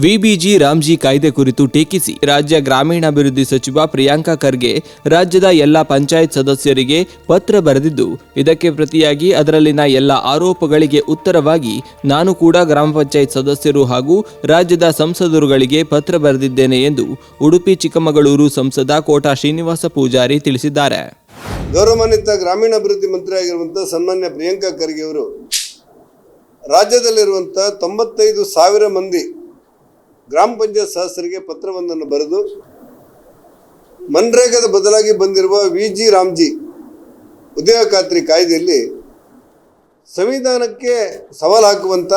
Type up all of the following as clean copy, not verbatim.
VBG Ramji ಕಾಯ್ದೆ ಕುರಿತು ಟೀಕಿಸಿ ರಾಜ್ಯ ಗ್ರಾಮೀಣಾಭಿವೃದ್ಧಿ ಸಚಿವ ಪ್ರಿಯಾಂಕ ಖರ್ಗೆ ರಾಜ್ಯದ ಎಲ್ಲ ಪಂಚಾಯತ್ ಸದಸ್ಯರಿಗೆ ಪತ್ರ ಬರೆದಿದ್ದು, ಇದಕ್ಕೆ ಪ್ರತಿಯಾಗಿ ಅದರಲ್ಲಿನ ಎಲ್ಲ ಆರೋಪಗಳಿಗೆ ಉತ್ತರವಾಗಿ ನಾನು ಕೂಡ ಗ್ರಾಮ ಪಂಚಾಯತ್ ಸದಸ್ಯರು ಹಾಗೂ ರಾಜ್ಯದ ಸಂಸದರುಗಳಿಗೆ ಪತ್ರ ಬರೆದಿದ್ದೇನೆ ಎಂದು ಉಡುಪಿ ಚಿಕ್ಕಮಗಳೂರು ಸಂಸದ ಕೋಟಾ ಶ್ರೀನಿವಾಸ ಪೂಜಾರಿ ತಿಳಿಸಿದ್ದಾರೆ. ಗೌರವಾನ್ವಿತ ಗ್ರಾಮೀಣಾಭಿವೃದ್ಧಿ ಮಂತ್ರಿ ಆಗಿರುವಂಥ ಸನ್ಮಾನ್ಯ ಪ್ರಿಯಾಂಕ ಖರ್ಗೆ ಅವರು ರಾಜ್ಯದಲ್ಲಿರುವಂಥ 95,000 ಮಂದಿ ಗ್ರಾಮ ಪಂಚಾಯತ್ ಸದಸ್ಯರಿಗೆ ಪತ್ರವೊಂದನ್ನು ಬರೆದು ಮನ್ರೇಗಾದ ಬದಲಾಗಿ ಬಂದಿರುವ ವಿಜಿ ರಾಮ್ಜಿ ಉದ್ಯೋಗ ಖಾತ್ರಿ ಕಾಯ್ದೆಯಲ್ಲಿ ಸಂವಿಧಾನಕ್ಕೆ ಸವಾಲು ಹಾಕುವಂಥ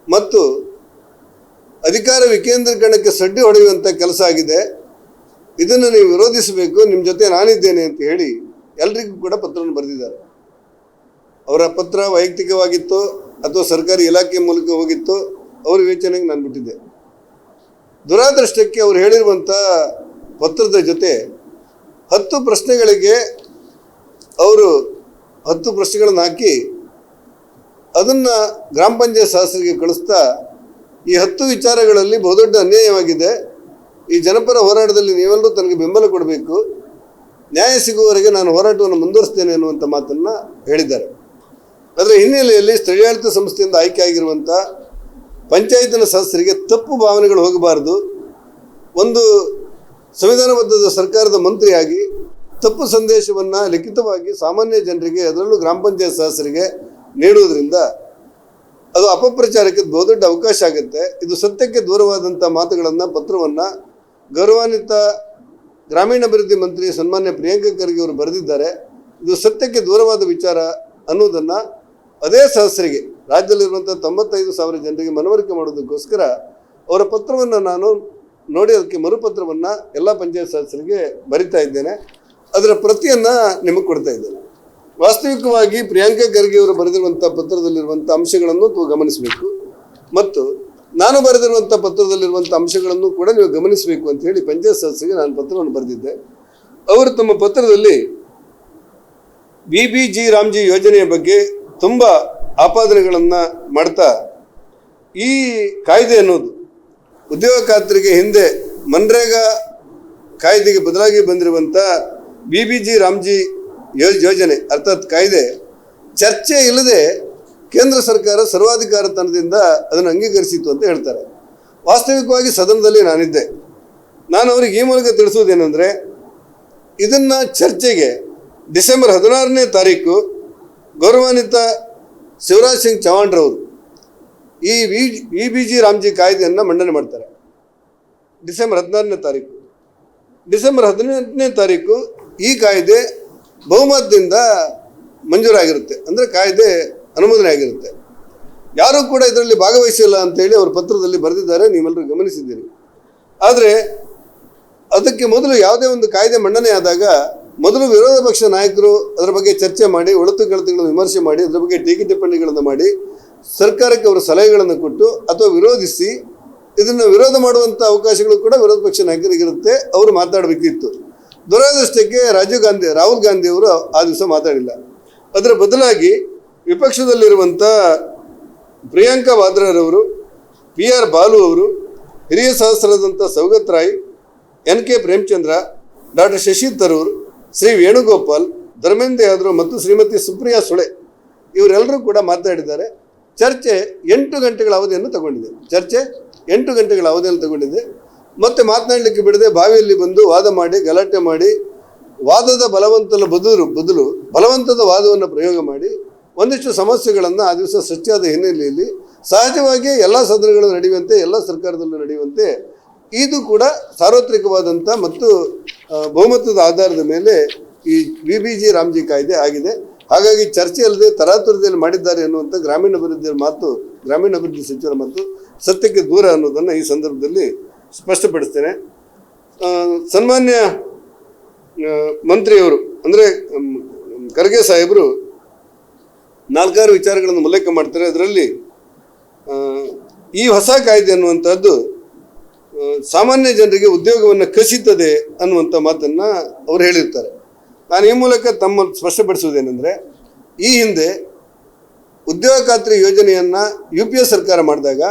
ಮತ್ತು ಅಧಿಕಾರ ವಿಕೇಂದ್ರೀಕರಣಕ್ಕೆ ಸಡ್ಡಿ ಹೊಡೆಯುವಂಥ ಕೆಲಸ ಆಗಿದೆ. ಇದನ್ನು ನೀವು ವಿರೋಧಿಸಬೇಕು, ನಿಮ್ಮ ಜೊತೆ ನಾನಿದ್ದೇನೆ ಅಂತ ಹೇಳಿ ಎಲ್ರಿಗೂ ಕೂಡ ಪತ್ರವನ್ನು ಬರೆದಿದ್ದಾರೆ. ಅವರ ಪತ್ರ ವೈಯಕ್ತಿಕವಾಗಿತ್ತು ಅಥವಾ ಸರ್ಕಾರಿ ಇಲಾಖೆ ಮೂಲಕ ಹೋಗಿತ್ತು, ಅವ್ರ ವಿವೇಚನೆಗೆ ನಾನು ಬಿಟ್ಟಿದ್ದೆ. ದುರಾದೃಷ್ಟಕ್ಕೆ ಅವರು ಹೇಳಿರುವಂಥ ಪತ್ರದ ಜೊತೆ 10 ಪ್ರಶ್ನೆಗಳಿಗೆ ಅವರು 10 ಪ್ರಶ್ನೆಗಳನ್ನು ಹಾಕಿ ಅದನ್ನು ಗ್ರಾಮ ಪಂಚಾಯತ್ ಸದಸ್ಯರಿಗೆ ಕಳಿಸ್ತಾ ಈ 10 ವಿಚಾರಗಳಲ್ಲಿ ಬಹುದೊಡ್ಡ ಅನ್ಯಾಯವಾಗಿದೆ, ಈ ಜನಪರ ಹೋರಾಟದಲ್ಲಿ ನೀವೆಲ್ಲರೂ ತನಗೆ ಬೆಂಬಲ ಕೊಡಬೇಕು, ನ್ಯಾಯ ಸಿಗುವವರೆಗೆ ನಾನು ಹೋರಾಟವನ್ನು ಮುಂದುವರಿಸ್ತೇನೆ ಅನ್ನುವಂಥ ಮಾತನ್ನು ಹೇಳಿದ್ದಾರೆ. ಅದರ ಹಿನ್ನೆಲೆಯಲ್ಲಿ ಸ್ಥಳೀಯಾಡಳಿತ ಸಂಸ್ಥೆಯಿಂದ ಆಯ್ಕೆ ಆಗಿರುವಂಥ ಪಂಚಾಯತಿನ ಸದಸ್ಯರಿಗೆ ತಪ್ಪು ಭಾವನೆಗಳು ಹೋಗಬಾರ್ದು. ಒಂದು ಸಂವಿಧಾನಬದ್ಧ ಸರ್ಕಾರದ ಮಂತ್ರಿಯಾಗಿ ತಪ್ಪು ಸಂದೇಶವನ್ನು ಲಿಖಿತವಾಗಿ ಸಾಮಾನ್ಯ ಜನರಿಗೆ, ಅದರಲ್ಲೂ ಗ್ರಾಮ ಪಂಚಾಯತ್ ಸದಸ್ಯರಿಗೆ ನೀಡುವುದರಿಂದ ಅದು ಅಪಪ್ರಚಾರಕ್ಕೆ ಬಹುದೊಡ್ಡ ಅವಕಾಶ ಆಗುತ್ತೆ. ಇದು ಸತ್ಯಕ್ಕೆ ದೂರವಾದಂಥ ಮಾತುಗಳನ್ನು, ಪತ್ರವನ್ನು ಗೌರವಾನ್ವಿತ ಗ್ರಾಮೀಣಾಭಿವೃದ್ಧಿ ಮಂತ್ರಿ ಸನ್ಮಾನ್ಯ ಪ್ರಿಯಾಂಕ ಖರ್ಗೆ ಅವರು ಬರೆದಿದ್ದಾರೆ. ಇದು ಸತ್ಯಕ್ಕೆ ದೂರವಾದ ವಿಚಾರ ಅನ್ನೋದನ್ನು ಅದೇ ಸದಸ್ಯರಿಗೆ, ರಾಜ್ಯದಲ್ಲಿರುವಂಥ 95,000 ಜನರಿಗೆ ಮನವರಿಕೆ ಮಾಡೋದಕ್ಕೋಸ್ಕರ ಅವರ ಪತ್ರವನ್ನು ನಾನು ನೋಡಿ ಅದಕ್ಕೆ ಮರುಪತ್ರವನ್ನು ಎಲ್ಲ ಪಂಚಾಯತ್ ಸದಸ್ಯರಿಗೆ ಬರಿತಾ ಇದ್ದೇನೆ. ಅದರ ಪ್ರತಿಯನ್ನು ನಿಮಗೆ ಕೊಡ್ತಾ ಇದ್ದೇನೆ. ವಾಸ್ತವಿಕವಾಗಿ ಪ್ರಿಯಾಂಕ ಖರ್ಗೆ ಅವರು ಬರೆದಿರುವಂಥ ಪತ್ರದಲ್ಲಿರುವಂಥ ಅಂಶಗಳನ್ನು ನೀವು ಗಮನಿಸಬೇಕು ಮತ್ತು ನಾನು ಬರೆದಿರುವಂಥ ಪತ್ರದಲ್ಲಿರುವಂಥ ಅಂಶಗಳನ್ನು ಕೂಡ ನೀವು ಗಮನಿಸಬೇಕು ಅಂತ ಹೇಳಿ ಪಂಚಾಯತ್ ಸದಸ್ಯರಿಗೆ ನಾನು ಪತ್ರವನ್ನು ಬರೆದಿದ್ದೆ. ಅವರು ತಮ್ಮ ಪತ್ರದಲ್ಲಿ ವಿಬಿಜಿ ರಾಮ್ಜಿ ಯೋಜನೆಯ ಬಗ್ಗೆ ತುಂಬ ಆಪಾದನೆಗಳನ್ನು ಮಾಡ್ತಾ, ಈ ಕಾಯ್ದೆ ಅನ್ನೋದು ಉದ್ಯೋಗ ಖಾತ್ರಿಗೆ ಹಿಂದೆ ಮನ್ರೇಗಾ ಕಾಯ್ದೆಗೆ ಬದಲಾಗಿ ಬಂದಿರುವಂಥ ವಿಬಿಜಿ ರಾಮ್ಜಿ ಯೋಜನೆ ಅರ್ಥಾತ್ ಕಾಯ್ದೆ ಚರ್ಚೆ ಇಲ್ಲದೆ ಕೇಂದ್ರ ಸರ್ಕಾರ ಸರ್ವಾಧಿಕಾರತನದಿಂದ ಅದನ್ನು ಅಂಗೀಕರಿಸಿತು ಅಂತ ಹೇಳ್ತಾರೆ. ವಾಸ್ತವಿಕವಾಗಿ ಸದನದಲ್ಲಿ ನಾನಿದ್ದೆ. ನಾನು ಅವರಿಗೆ ಈ ಮೂಲಕ ತಿಳಿಸುವುದೇನೆಂದರೆ, ಇದನ್ನು ಚರ್ಚೆಗೆ ಡಿಸೆಂಬರ್ 16ನೇ ತಾರೀಕು ಗೌರವಾನ್ವಿತ ಶಿವರಾಜ್ ಸಿಂಗ್ ಚೌಹಾಣ್ರವರು ಈ ವಿಬಿಜಿ ರಾಮ್ಜಿ ಕಾಯ್ದೆಯನ್ನು ಮಂಡನೆ ಮಾಡ್ತಾರೆ. ಡಿಸೆಂಬರ್ 16ನೇ ತಾರೀಕು. ಡಿಸೆಂಬರ್ 18ನೇ ತಾರೀಕು ಈ ಕಾಯ್ದೆ ಬಹುಮತದಿಂದ ಮಂಜೂರಾಗಿರುತ್ತೆ, ಅಂದರೆ ಕಾಯ್ದೆ ಅನುಮೋದನೆ ಆಗಿರುತ್ತೆ. ಯಾರೂ ಕೂಡ ಇದರಲ್ಲಿ ಭಾಗವಹಿಸಿಲ್ಲ ಅಂತೇಳಿ ಅವರು ಪತ್ರದಲ್ಲಿ ಬರೆದಿದ್ದಾರೆ, ನೀವೆಲ್ಲರೂ ಗಮನಿಸಿದ್ದೀರಿ. ಆದರೆ ಅದಕ್ಕೆ ಮೊದಲು ಯಾವುದೇ ಒಂದು ಕಾಯ್ದೆ ಮಂಡನೆ ಆದಾಗ ಮೊದಲು ವಿರೋಧ ಪಕ್ಷ ನಾಯಕರು ಅದರ ಬಗ್ಗೆ ಚರ್ಚೆ ಮಾಡಿ, ಒಳತು ಗೆಳತಿಗಳನ್ನು ವಿಮರ್ಶೆ ಮಾಡಿ, ಅದರ ಬಗ್ಗೆ ಟೀಕೆ ಟಿಪ್ಪಣಿಗಳನ್ನು ಮಾಡಿ ಸರ್ಕಾರಕ್ಕೆ ಅವರು ಸಲಹೆಗಳನ್ನು ಕೊಟ್ಟು ಅಥವಾ ವಿರೋಧಿಸಿ ಇದನ್ನು ವಿರೋಧ ಮಾಡುವಂಥ ಅವಕಾಶಗಳು ಕೂಡ ವಿರೋಧ ಪಕ್ಷ ನಾಯಕರಿಗಿರುತ್ತೆ. ಅವರು ಮಾತಾಡಬೇಕಿತ್ತು. ದುರಾದೃಷ್ಟಕ್ಕೆ ರಾಹುಲ್ ಗಾಂಧಿ ಅವರು ಆ ದಿವಸ ಮಾತಾಡಿಲ್ಲ. ಅದರ ಬದಲಾಗಿ ವಿಪಕ್ಷದಲ್ಲಿರುವಂಥ ಪ್ರಿಯಾಂಕಾ ವಾದ್ರಾರವರು, PR ಬಾಲು ಅವರು, ಹಿರಿಯ ಸದಸ್ಯರಾದಂಥ ಸೌಗತ್ ರಾಯ್, NK ಪ್ರೇಮಚಂದ್ರ, ಡಾಕ್ಟರ್ ಶಶಿ ತರೂರ್, ಶ್ರೀ ವೇಣುಗೋಪಾಲ್, ಧರ್ಮೇಂದ್ರ ಯಾದವ್ ಮತ್ತು ಶ್ರೀಮತಿ ಸುಪ್ರಿಯಾ ಸುಳೆ ಇವರೆಲ್ಲರೂ ಕೂಡ ಮಾತಾಡಿದ್ದಾರೆ. ಚರ್ಚೆ 8 ಗಂಟೆಗಳ ಅವಧಿಯನ್ನು ತಗೊಂಡಿದೆ. ಮತ್ತೆ ಮಾತನಾಡಲಿಕ್ಕೆ ಬಿಡದೆ ಬಾವಿಯಲ್ಲಿ ಬಂದು ವಾದ ಮಾಡಿ, ಗಲಾಟೆ ಮಾಡಿ, ವಾದದ ಬದಲು ಬಲವಂತದ ವಾದವನ್ನು ಪ್ರಯೋಗ ಮಾಡಿ ಒಂದಿಷ್ಟು ಸಮಸ್ಯೆಗಳನ್ನು ಆ ದಿವಸ ಸೃಷ್ಟಿಯಾದ ಹಿನ್ನೆಲೆಯಲ್ಲಿ ಸಹಜವಾಗಿ ಎಲ್ಲ ಸದನಗಳು ನಡೆಯುವಂತೆ, ಎಲ್ಲ ಸರ್ಕಾರದಲ್ಲೂ ನಡೆಯುವಂತೆ ಇದು ಕೂಡ ಸಾರ್ವತ್ರಿಕವಾದಂಥ ಮತ್ತು ಬಹುಮತದ ಆಧಾರದ ಮೇಲೆ ಈ ವಿಬಿಜಿ ರಾಮ್ಜಿ ಕಾಯ್ದೆ ಆಗಿದೆ. ಹಾಗಾಗಿ ಚರ್ಚೆ ಅಲ್ಲದೆ ತರಾತುರದಲ್ಲಿ ಮಾಡಿದ್ದಾರೆ ಅನ್ನುವಂಥ ಗ್ರಾಮೀಣಾಭಿವೃದ್ಧಿ ಸಚಿವರ ಮತ್ತು ಸತ್ಯಕ್ಕೆ ದೂರ ಅನ್ನೋದನ್ನು ಈ ಸಂದರ್ಭದಲ್ಲಿ ಸ್ಪಷ್ಟಪಡಿಸ್ತೇನೆ. ಸನ್ಮಾನ್ಯ ಮಂತ್ರಿಯವರು ಅಂದರೆ ಖರ್ಗೆ ಸಾಹೇಬರು 4-6 ವಿಚಾರಗಳನ್ನು ಉಲ್ಲೇಖ ಮಾಡ್ತಾರೆ. ಅದರಲ್ಲಿ ಈ ಹೊಸ ಕಾಯ್ದೆ ಅನ್ನುವಂಥದ್ದು ಸಾಮಾನ್ಯ ಜನರಿಗೆ ಉದ್ಯೋಗವನ್ನು ಕಸಿತದೆ ಅನ್ನುವಂಥ ಮಾತನ್ನು ಅವರು ಹೇಳಿರ್ತಾರೆ. ನಾನು ಈ ಮೂಲಕ ಸ್ಪಷ್ಟಪಡಿಸುವುದೇನೆಂದರೆ, ಈ ಹಿಂದೆ ಉದ್ಯೋಗ ಖಾತ್ರಿ ಯೋಜನೆಯನ್ನು UPA ಸರ್ಕಾರ ಮಾಡಿದಾಗ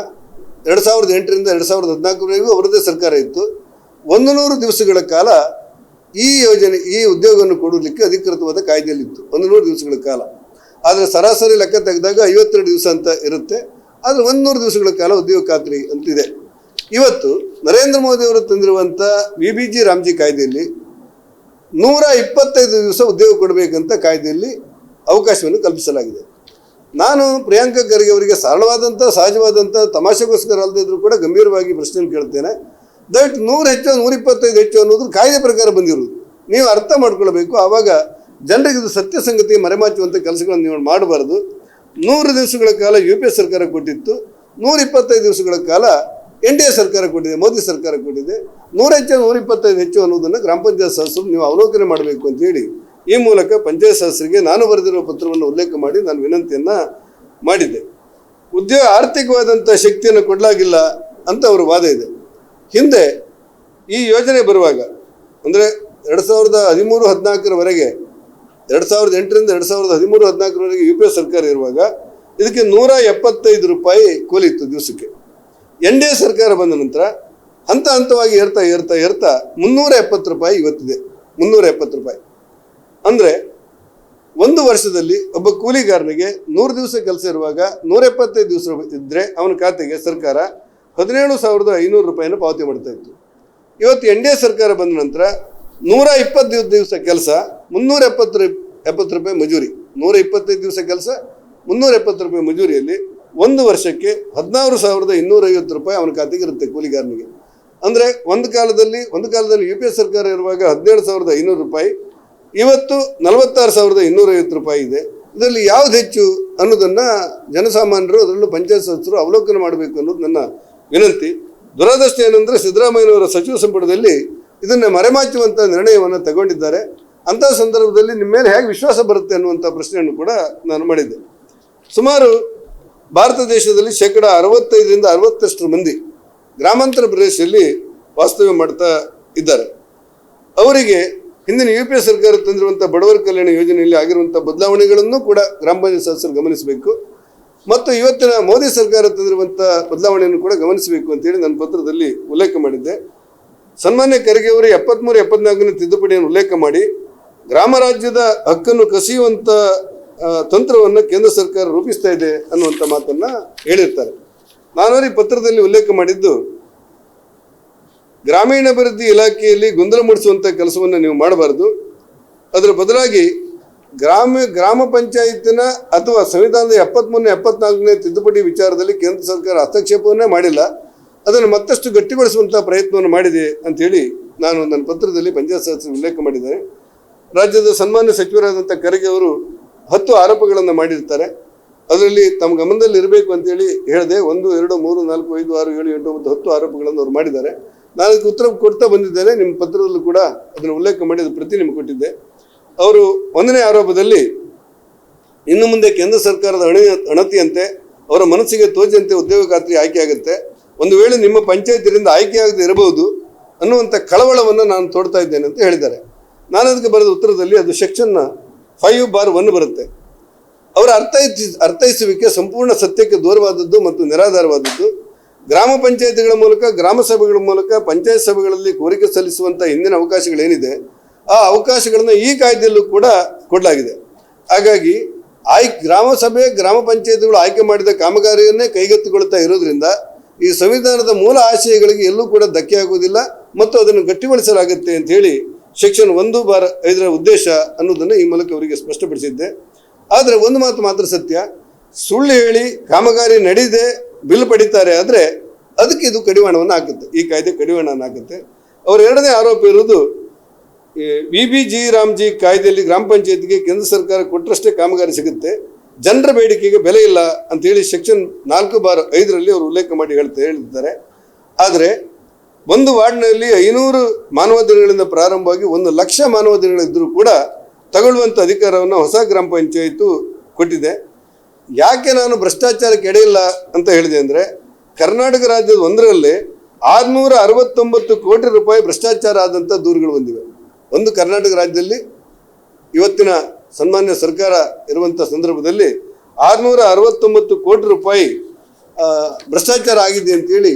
2008ರಿಂದ 2014ವರೆಗೂ ಅವರದ್ದೇ ಸರ್ಕಾರ ಇತ್ತು. 100 ದಿವಸಗಳ ಕಾಲ ಈ ಉದ್ಯೋಗವನ್ನು ಕೊಡಲಿಕ್ಕೆ ಅಧಿಕೃತವಾದ ಕಾಯ್ದೆಯಲ್ಲಿತ್ತು, 100 ದಿವಸಗಳ ಕಾಲ. ಆದರೆ ಸರಾಸರಿ ಲೆಕ್ಕ ತೆಗೆದಾಗ 52 ದಿವಸ ಅಂತ ಇರುತ್ತೆ. ಆದರೆ 100 ದಿವಸಗಳ ಕಾಲ ಉದ್ಯೋಗ ಖಾತ್ರಿ ಅಂತಿದೆ. ಇವತ್ತು ನರೇಂದ್ರ ಮೋದಿ ಅವರು ತಂದಿರುವಂಥ VBG ರಾಮ್ಜಿ ಕಾಯ್ದೆಯಲ್ಲಿ 125 ದಿವಸ ಉದ್ಯೋಗ ಕೊಡಬೇಕಂತ ಕಾಯ್ದೆಯಲ್ಲಿ ಅವಕಾಶವನ್ನು ಕಲ್ಪಿಸಲಾಗಿದೆ. ನಾನು ಪ್ರಿಯಾಂಕಾ ಖರ್ಗೆ ಅವರಿಗೆ ಸರಳವಾದಂಥ ಸಹಜವಾದಂಥ ತಮಾಷೆಗೋಸ್ಕರ ಅಲ್ಲದಿದ್ರೂ ಕೂಡ ಗಂಭೀರವಾಗಿ ಪ್ರಶ್ನೆಯನ್ನು ಕೇಳ್ತೇನೆ. ದಯವಿಟ್ಟು 100 ಹೆಚ್ಚು 125 ಹೆಚ್ಚು ಅನ್ನೋದು ಕಾಯ್ದೆ ಪ್ರಕಾರ ಬಂದಿರುವುದು, ನೀವು ಅರ್ಥ ಮಾಡ್ಕೊಳ್ಬೇಕು. ಆವಾಗ ಜನರಿಗೆ ಇದು ಸತ್ಯ ಸಂಗತಿ ಮರೆಮಾಚುವಂಥ ಕೆಲಸಗಳನ್ನು ನೀವು ಮಾಡಬಾರ್ದು. 100 ದಿವಸಗಳ ಕಾಲ UPA ಸರ್ಕಾರ ಕೊಟ್ಟಿತ್ತು, 125 ದಿವಸಗಳ ಕಾಲ NDA ಸರ್ಕಾರ ಕೊಟ್ಟಿದೆ, ಮೋದಿ ಸರ್ಕಾರ ಕೊಟ್ಟಿದೆ. 100 ಹೆಚ್ಚು 125 ಹೆಚ್ಚು ಅನ್ನೋದನ್ನು ಗ್ರಾಮ ಪಂಚಾಯತ್ ಸದಸ್ಯರು ನೀವು ಅವಲೋಕನೆ ಮಾಡಬೇಕು ಅಂತೇಳಿ ಈ ಮೂಲಕ ಪಂಚಾಯತ್ ಸದಸ್ಯರಿಗೆ ನಾನು ಬರೆದಿರುವ ಪತ್ರವನ್ನು ಉಲ್ಲೇಖ ಮಾಡಿ ನಾನು ವಿನಂತಿಯನ್ನು ಮಾಡಿದ್ದೆ. ಉದ್ಯೋಗ ಆರ್ಥಿಕವಾದಂಥ ಶಕ್ತಿಯನ್ನು ಕೊಡಲಾಗಿಲ್ಲ ಅಂತ ಅವರ ವಾದ ಇದೆ. ಹಿಂದೆ ಈ ಯೋಜನೆ ಬರುವಾಗ ಅಂದರೆ 2013-14ರವರೆಗೆ 2008ರಿಂದ 2013-14ರವರೆಗೆ UPA ಸರ್ಕಾರ ಇರುವಾಗ ಇದಕ್ಕೆ 175 ರೂಪಾಯಿ ಕೂಲಿ ಇತ್ತು ದಿವಸಕ್ಕೆ. NDA ಸರ್ಕಾರ ಬಂದ ನಂತರ ಹಂತ ಹಂತವಾಗಿ ಏರ್ತಾ 370 ರೂಪಾಯಿ ಇವತ್ತಿದೆ. 370 ರೂಪಾಯಿ ಅಂದರೆ ಒಂದು ವರ್ಷದಲ್ಲಿ ಒಬ್ಬ ಕೂಲಿಗಾರನಿಗೆ 100 ದಿವಸ ಕೆಲಸ ಇರುವಾಗ 175 ದಿವಸ ಇದ್ದರೆ ಅವನ ಖಾತೆಗೆ ಸರ್ಕಾರ 17,500 ರೂಪಾಯಿನ ಪಾವತಿ ಮಾಡ್ತಾ ಇತ್ತು. ಇವತ್ತು NDA ಸರ್ಕಾರ ಬಂದ ನಂತರ 120 ದಿವಸ ಕೆಲಸ 370 ರೂಪಾಯಿ ಮಜೂರಿ, 125 ದಿವಸ ಕೆಲಸ 370 ರೂಪಾಯಿ ಮಜೂರಿಯಲ್ಲಿ ಒಂದು ವರ್ಷಕ್ಕೆ 16,250 ರೂಪಾಯಿ ಅವನ ಖಾತೆಗೆ ಇರುತ್ತೆ ಕೂಲಿಗಾರನಿಗೆ. ಅಂದರೆ ಒಂದು ಕಾಲದಲ್ಲಿ UPA ಸರ್ಕಾರ ಇರುವಾಗ 17,500 ರೂಪಾಯಿ, ಇವತ್ತು 46,250 ರೂಪಾಯಿ ಇದೆ. ಇದರಲ್ಲಿ ಯಾವ್ದು ಹೆಚ್ಚು ಅನ್ನೋದನ್ನು ಜನಸಾಮಾನ್ಯರು, ಅದರಲ್ಲೂ ಪಂಚಾಯತ್ ಸದಸ್ಯರು ಅವಲೋಕನ ಮಾಡಬೇಕು ಅನ್ನೋದು ನನ್ನ ವಿನಂತಿ. ದುರದೃಷ್ಟ ಏನಂದರೆ ಸಿದ್ದರಾಮಯ್ಯನವರ ಸಚಿವ ಸಂಪುಟದಲ್ಲಿ ಇದನ್ನು ಮರೆಮಾಚುವಂಥ ನಿರ್ಣಯವನ್ನು ತಗೊಂಡಿದ್ದಾರೆ. ಅಂಥ ಸಂದರ್ಭದಲ್ಲಿ ನಿಮ್ಮ ಮೇಲೆ ಹೇಗೆ ವಿಶ್ವಾಸ ಬರುತ್ತೆ ಅನ್ನುವಂಥ ಪ್ರಶ್ನೆಯನ್ನು ಕೂಡ ನಾನು ಮಾಡಿದ್ದೆ. ಸುಮಾರು ಭಾರತ ದೇಶದಲ್ಲಿ 65ರಿಂದ 60% ಮಂದಿ ಗ್ರಾಮಾಂತರ ಪ್ರದೇಶದಲ್ಲಿ ವಾಸ್ತವ್ಯ ಮಾಡ್ತಾ ಇದ್ದಾರೆ. ಅವರಿಗೆ ಹಿಂದಿನ UPA ಸರ್ಕಾರ ತಂದಿರುವಂಥ ಬಡವರ ಕಲ್ಯಾಣ ಯೋಜನೆಯಲ್ಲಿ ಆಗಿರುವಂಥ ಬದಲಾವಣೆಗಳನ್ನು ಕೂಡ ಗ್ರಾಮ ಪಂಚಾಯತ್ ಸದಸ್ಯರು ಗಮನಿಸಬೇಕು ಮತ್ತು ಇವತ್ತಿನ ಮೋದಿ ಸರ್ಕಾರ ತಂದಿರುವಂಥ ಬದಲಾವಣೆಯನ್ನು ಕೂಡ ಗಮನಿಸಬೇಕು ಅಂತೇಳಿ ನನ್ನ ಪತ್ರದಲ್ಲಿ ಉಲ್ಲೇಖ ಮಾಡಿದ್ದೆ. ಸನ್ಮಾನ್ಯ ಖರ್ಗೆ ಅವರು 73-74ನೇ ತಿದ್ದುಪಡಿಯನ್ನು ಉಲ್ಲೇಖ ಮಾಡಿ ಗ್ರಾಮ ರಾಜ್ಯದ ಹಕ್ಕನ್ನು ಕಸಿಯುವಂಥ ತಂತ್ರವನ್ನು ಕೇಂದ್ರ ಸರ್ಕಾರ ರೂಪಿಸ್ತಾ ಇದೆ ಅನ್ನುವಂಥ ಮಾತನ್ನು ಹೇಳಿರ್ತಾರೆ. ನಾನು ಪತ್ರದಲ್ಲಿ ಉಲ್ಲೇಖ ಮಾಡಿದ್ದು, ಗ್ರಾಮೀಣಾಭಿವೃದ್ಧಿ ಇಲಾಖೆಯಲ್ಲಿ ಗೊಂದಲ ಮೂಡಿಸುವಂಥ ಕೆಲಸವನ್ನು ನೀವು ಮಾಡಬಾರ್ದು. ಅದರ ಬದಲಾಗಿ ಗ್ರಾಮ ಪಂಚಾಯತಿನ ಅಥವಾ ಸಂವಿಧಾನದ 73-74ನೇ ತಿದ್ದುಪಡಿ ವಿಚಾರದಲ್ಲಿ ಕೇಂದ್ರ ಸರ್ಕಾರ ಹಸ್ತಕ್ಷೇಪವನ್ನೇ ಮಾಡಿಲ್ಲ, ಅದನ್ನು ಮತ್ತಷ್ಟು ಗಟ್ಟಿಗೊಳಿಸುವಂಥ ಪ್ರಯತ್ನವನ್ನು ಮಾಡಿದೆ ಅಂಥೇಳಿ ನಾನು ನನ್ನ ಪತ್ರದಲ್ಲಿ ಪಂಚಾಯತ್ ಸದಸ್ಯರು ಉಲ್ಲೇಖ ಮಾಡಿದ್ದೇನೆ. ರಾಜ್ಯದ ಸನ್ಮಾನ್ಯ ಸಚಿವರಾದಂಥ ಖರ್ಗೆ ಅವರು 10 ಆರೋಪಗಳನ್ನು ಮಾಡಿರ್ತಾರೆ. ಅದರಲ್ಲಿ ತಮ್ಮ ಗಮನದಲ್ಲಿ ಇರಬೇಕು ಅಂತೇಳಿ ಹೇಳಿದೆ. 1, 2, 3, 4, 5, 6, 7, 8, 9, 10 ಆರೋಪಗಳನ್ನು ಅವ್ರು ಮಾಡಿದ್ದಾರೆ. ನಾನು ಅದಕ್ಕೆ ಉತ್ತರ ಕೊಡ್ತಾ ಬಂದಿದ್ದೇನೆ. ನಿಮ್ಮ ಪತ್ರದಲ್ಲೂ ಕೂಡ ಅದನ್ನು ಉಲ್ಲೇಖ ಮಾಡಿದ ಪ್ರತಿ ನಿಮಗೆ ಕೊಟ್ಟಿದ್ದೆ. ಅವರು 1ನೇ ಆರೋಪದಲ್ಲಿ ಇನ್ನು ಮುಂದೆ ಕೇಂದ್ರ ಸರ್ಕಾರದ ಅಣತಿಯಂತೆ ಅವರ ಮನಸ್ಸಿಗೆ ತೋಚಂತೆ ಉದ್ಯೋಗ ಖಾತ್ರಿ ಆಯ್ಕೆ ಆಗುತ್ತೆ, ಒಂದು ವೇಳೆ ನಿಮ್ಮ ಪಂಚಾಯತಿನಿಂದ ಆಯ್ಕೆಯಾಗದೆ ಇರಬಹುದು ಅನ್ನುವಂಥ ಕಳವಳವನ್ನು ನಾನು ತೋಡ್ತಾ ಇದ್ದೇನೆ ಅಂತ ಹೇಳಿದ್ದಾರೆ. ನಾನು ಅದಕ್ಕೆ ಬರೆದ ಉತ್ತರದಲ್ಲಿ ಅದು ಸೆಕ್ಷನ್ 5/1 ಬರುತ್ತೆ. ಅವರ ಅರ್ಥೈಸುವಿಕೆ ಸಂಪೂರ್ಣ ಸತ್ಯಕ್ಕೆ ದೂರವಾದದ್ದು ಮತ್ತು ನಿರಾಧಾರವಾದದ್ದು. ಗ್ರಾಮ ಪಂಚಾಯತಿಗಳ ಮೂಲಕ, ಗ್ರಾಮ ಸಭೆಗಳ ಮೂಲಕ ಪಂಚಾಯತ್ ಸಭೆಗಳಲ್ಲಿ ಕೋರಿಕೆ ಸಲ್ಲಿಸುವಂಥ ಹಿಂದಿನ ಅವಕಾಶಗಳೇನಿದೆ ಆ ಅವಕಾಶಗಳನ್ನು ಈ ಕಾಯ್ದೆಯಲ್ಲೂ ಕೂಡ ಕೊಡಲಾಗಿದೆ. ಹಾಗಾಗಿ ಗ್ರಾಮ ಸಭೆ, ಗ್ರಾಮ ಪಂಚಾಯತಿಗಳು ಆಯ್ಕೆ ಮಾಡಿದ ಕಾಮಗಾರಿಯನ್ನೇ ಕೈಗೆತ್ತಿಕೊಳ್ತಾ ಇರೋದ್ರಿಂದ ಈ ಸಂವಿಧಾನದ ಮೂಲ ಆಶಯಗಳಿಗೆ ಎಲ್ಲೂ ಕೂಡ ಧಕ್ಕೆ ಆಗುವುದಿಲ್ಲ ಮತ್ತು ಅದನ್ನು ಗಟ್ಟಿಗೊಳಿಸಲಾಗುತ್ತೆ ಅಂತ ಹೇಳಿ ಸೆಕ್ಷನ್ 1/5 ಉದ್ದೇಶ ಅನ್ನೋದನ್ನು ಈ ಮೂಲಕ ಅವರಿಗೆ ಸ್ಪಷ್ಟಪಡಿಸಿದ್ದೆ. ಆದರೆ ಒಂದು ಮಾತು ಮಾತ್ರ ಸತ್ಯ, ಸುಳ್ಳು ಹೇಳಿ ಕಾಮಗಾರಿ ನಡೆಯದೆ ಬಿಲ್ ಪಡಿತಾರೆ ಆದರೆ ಅದಕ್ಕೆ ಇದು ಕಡಿವಾಣವನ್ನು ಹಾಕುತ್ತೆ, ಈ ಕಾಯ್ದೆ ಕಡಿವಾಣವನ್ನು ಹಾಕುತ್ತೆ. ಅವರ 2ನೇ ಆರೋಪ ಇರುವುದು, VBG ರಾಮ್ಜಿ ಕಾಯ್ದೆಯಲ್ಲಿ ಗ್ರಾಮ ಪಂಚಾಯತಿಗೆ ಕೇಂದ್ರ ಸರ್ಕಾರ ಕೊಟ್ಟರಷ್ಟೇ ಕಾಮಗಾರಿ ಸಿಗುತ್ತೆ, ಜನರ ಬೇಡಿಕೆಗೆ ಬೆಲೆ ಇಲ್ಲ ಅಂತೇಳಿ ಸೆಕ್ಷನ್ 4/5ರಲ್ಲಿ ಅವರು ಉಲ್ಲೇಖ ಮಾಡಿ ಹೇಳಿದ್ದಾರೆ. ಆದರೆ ಒಂದು ವಾರ್ಡ್ನಲ್ಲಿ 500 ಮಾನವ ದಿನಗಳಿಂದ ಪ್ರಾರಂಭವಾಗಿ 1,00,000 ಮಾನವ ದಿನಗಳಿದ್ದರೂ ಕೂಡ ತಗೊಳ್ಳುವಂಥ ಅಧಿಕಾರವನ್ನು ಹೊಸ ಗ್ರಾಮ ಪಂಚಾಯಿತು ಕೊಟ್ಟಿದೆ. ಯಾಕೆ ನಾನು ಭ್ರಷ್ಟಾಚಾರಕ್ಕೆ ಎಡೆಯಿಲ್ಲ ಅಂತ ಹೇಳಿದೆ ಅಂದರೆ, ಕರ್ನಾಟಕ ರಾಜ್ಯದ 1ರಲ್ಲಿ 669 ಕೋಟಿ ರೂಪಾಯಿ ಭ್ರಷ್ಟಾಚಾರ ಆದಂಥ ದೂರುಗಳು ಬಂದಿವೆ. ಒಂದು ಕರ್ನಾಟಕ ರಾಜ್ಯದಲ್ಲಿ ಇವತ್ತಿನ ಸನ್ಮಾನ್ಯ ಸರ್ಕಾರ ಇರುವಂಥ ಸಂದರ್ಭದಲ್ಲಿ 669 ಕೋಟಿ ರೂಪಾಯಿ ಭ್ರಷ್ಟಾಚಾರ ಆಗಿದೆ ಅಂತೇಳಿ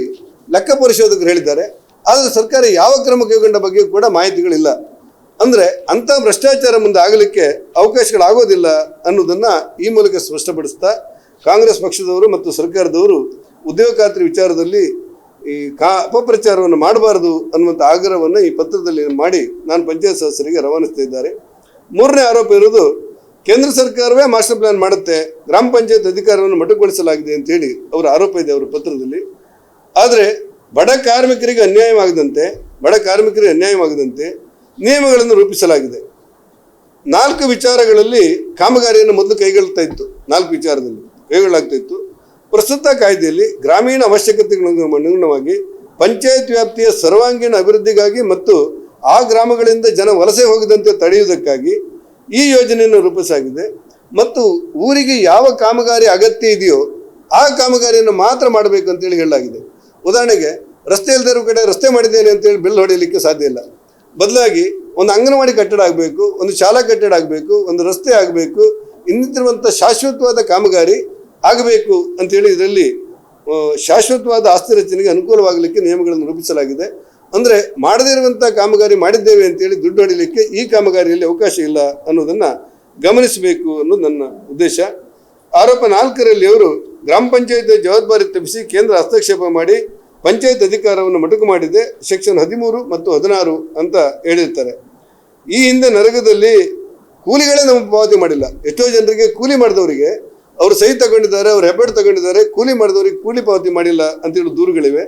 ಲೆಕ್ಕ ಪರಿಶೋಧಕರು ಹೇಳಿದ್ದಾರೆ. ಆದರೆ ಸರ್ಕಾರ ಯಾವ ಕ್ರಮ ಕೈಗೊಂಡ ಬಗ್ಗೆ ಕೂಡ ಮಾಹಿತಿಗಳಿಲ್ಲ. ಅಂದರೆ ಅಂಥ ಭ್ರಷ್ಟಾಚಾರ ಮುಂದೆ ಆಗಲಿಕ್ಕೆ ಅವಕಾಶಗಳಾಗೋದಿಲ್ಲ ಅನ್ನೋದನ್ನು ಈ ಮೂಲಕ ಸ್ಪಷ್ಟಪಡಿಸ್ತಾ ಕಾಂಗ್ರೆಸ್ ಪಕ್ಷದವರು ಮತ್ತು ಸರ್ಕಾರದವರು ಉದ್ಯೋಗ ಖಾತ್ರಿ ವಿಚಾರದಲ್ಲಿ ಈ ಅಪಪ್ರಚಾರವನ್ನು ಮಾಡಬಾರದು ಅನ್ನುವಂಥ ಆಗ್ರಹವನ್ನು ಈ ಪತ್ರದಲ್ಲಿ ಮಾಡಿ ನಾನು ಪಂಚಾಯತ್ ಸದಸ್ಯರಿಗೆ ರವಾನಿಸ್ತಾ ಇದ್ದಾರೆ. ಮೂರನೇ ಆರೋಪ ಇರೋದು ಕೇಂದ್ರ ಸರ್ಕಾರವೇ ಮಾಸ್ಟರ್ ಪ್ಲಾನ್ ಮಾಡುತ್ತೆ, ಗ್ರಾಮ ಪಂಚಾಯತ್ ಅಧಿಕಾರವನ್ನು ಮೊಟಕುಗೊಳಿಸಲಾಗಿದೆ ಅಂತೇಳಿ ಅವರ ಆರೋಪ ಇದೆ ಅವರ ಪತ್ರದಲ್ಲಿ. ಆದರೆ ಬಡ ಕಾರ್ಮಿಕರಿಗೆ ಅನ್ಯಾಯವಾಗದಂತೆ ನಿಯಮಗಳನ್ನು ರೂಪಿಸಲಾಗಿದೆ. 4 ವಿಚಾರಗಳಲ್ಲಿ ಕಾಮಗಾರಿಯನ್ನು ಮೊದಲು ಕೈಗೊಳ್ಳಲಾಗ್ತಾ ಇತ್ತು. ಪ್ರಸ್ತುತ ಕಾಯ್ದೆಯಲ್ಲಿ ಗ್ರಾಮೀಣ ಅವಶ್ಯಕತೆಗಳಿಗೆ ಅನುಗುಣವಾಗಿ ಪಂಚಾಯತ್ ವ್ಯಾಪ್ತಿಯ ಸರ್ವಾಂಗೀಣ ಅಭಿವೃದ್ಧಿಗಾಗಿ ಮತ್ತು ಆ ಗ್ರಾಮಗಳಿಂದ ಜನ ವಲಸೆ ಹೋಗದಂತೆ ತಡೆಯುವುದಕ್ಕಾಗಿ ಈ ಯೋಜನೆಯನ್ನು ರೂಪಿಸಲಾಗಿದೆ ಮತ್ತು ಊರಿಗೆ ಯಾವ ಕಾಮಗಾರಿ ಅಗತ್ಯ ಇದೆಯೋ ಆ ಕಾಮಗಾರಿಯನ್ನು ಮಾತ್ರ ಮಾಡಬೇಕು ಅಂತೇಳಿ ಹೇಳಲಾಗಿದೆ. ಉದಾಹರಣೆಗೆ, ರಸ್ತೆ ಇಲ್ಲದಿರೋ ಕಡೆ ರಸ್ತೆ ಮಾಡಿದ್ದೇನೆ ಅಂತೇಳಿ ಬಿಲ್ ಹೊಡೆಯಲಿಕ್ಕೆ ಸಾಧ್ಯ ಇಲ್ಲ. ಬದಲಾಗಿ ಒಂದು ಅಂಗನವಾಡಿ ಕಟ್ಟಡ ಆಗಬೇಕು, ಒಂದು ಶಾಲಾ ಕಟ್ಟಡ ಆಗಬೇಕು, ಒಂದು ರಸ್ತೆ ಆಗಬೇಕು, ಇನ್ನಿತರವಂಥ ಶಾಶ್ವತವಾದ ಕಾಮಗಾರಿ ಆಗಬೇಕು ಅಂತೇಳಿ ಇದರಲ್ಲಿ ಶಾಶ್ವತವಾದ ಆಸ್ತಿ ರಚನೆಗೆ ಅನುಕೂಲವಾಗಲಿಕ್ಕೆ ನಿಯಮಗಳನ್ನು ರೂಪಿಸಲಾಗಿದೆ. ಅಂದರೆ ಮಾಡದೇ ಇರುವಂಥ ಕಾಮಗಾರಿ ಮಾಡಿದ್ದೇವೆ ಅಂತೇಳಿ ದುಡ್ಡು ಹೊಡಿಲಿಕ್ಕೆ ಈ ಕಾಮಗಾರಿಯಲ್ಲಿ ಅವಕಾಶ ಇಲ್ಲ ಅನ್ನೋದನ್ನು ಗಮನಿಸಬೇಕು ಅನ್ನೋದು ನನ್ನ ಉದ್ದೇಶ. ಆರೋಪ 4ರಲ್ಲಿ ಅವರು ಗ್ರಾಮ ಪಂಚಾಯತ್ ಜವಾಬ್ದಾರಿ ತಪ್ಪಿಸಿ ಕೇಂದ್ರ ಹಸ್ತಕ್ಷೇಪ ಮಾಡಿ ಪಂಚಾಯತ್ ಅಧಿಕಾರವನ್ನು ಮೊಟಕು ಮಾಡಿದೆ, ಸೆಕ್ಷನ್ 13 ಮತ್ತು 16 ಅಂತ ಹೇಳಿರ್ತಾರೆ. ಈ ಹಿಂದೆ ನರೇಗಾದಲ್ಲಿ ಕೂಲಿಗಳೇ ನಮಗೆ ಪಾವತಿ ಮಾಡಿಲ್ಲ. ಎಷ್ಟೋ ಜನರಿಗೆ ಕೂಲಿ ಮಾಡಿದವರಿಗೆ ಅವರು ಸಹಿ ತಗೊಂಡಿದ್ದಾರೆ, ಅವರು ಹೆಬ್ಬೆಟ್ಟು ತಗೊಂಡಿದ್ದಾರೆ, ಕೂಲಿ ಮಾಡಿದವರಿಗೆ ಕೂಲಿ ಪಾವತಿ ಮಾಡಿಲ್ಲ ಅಂತೇಳಿ ದೂರುಗಳಿವೆ.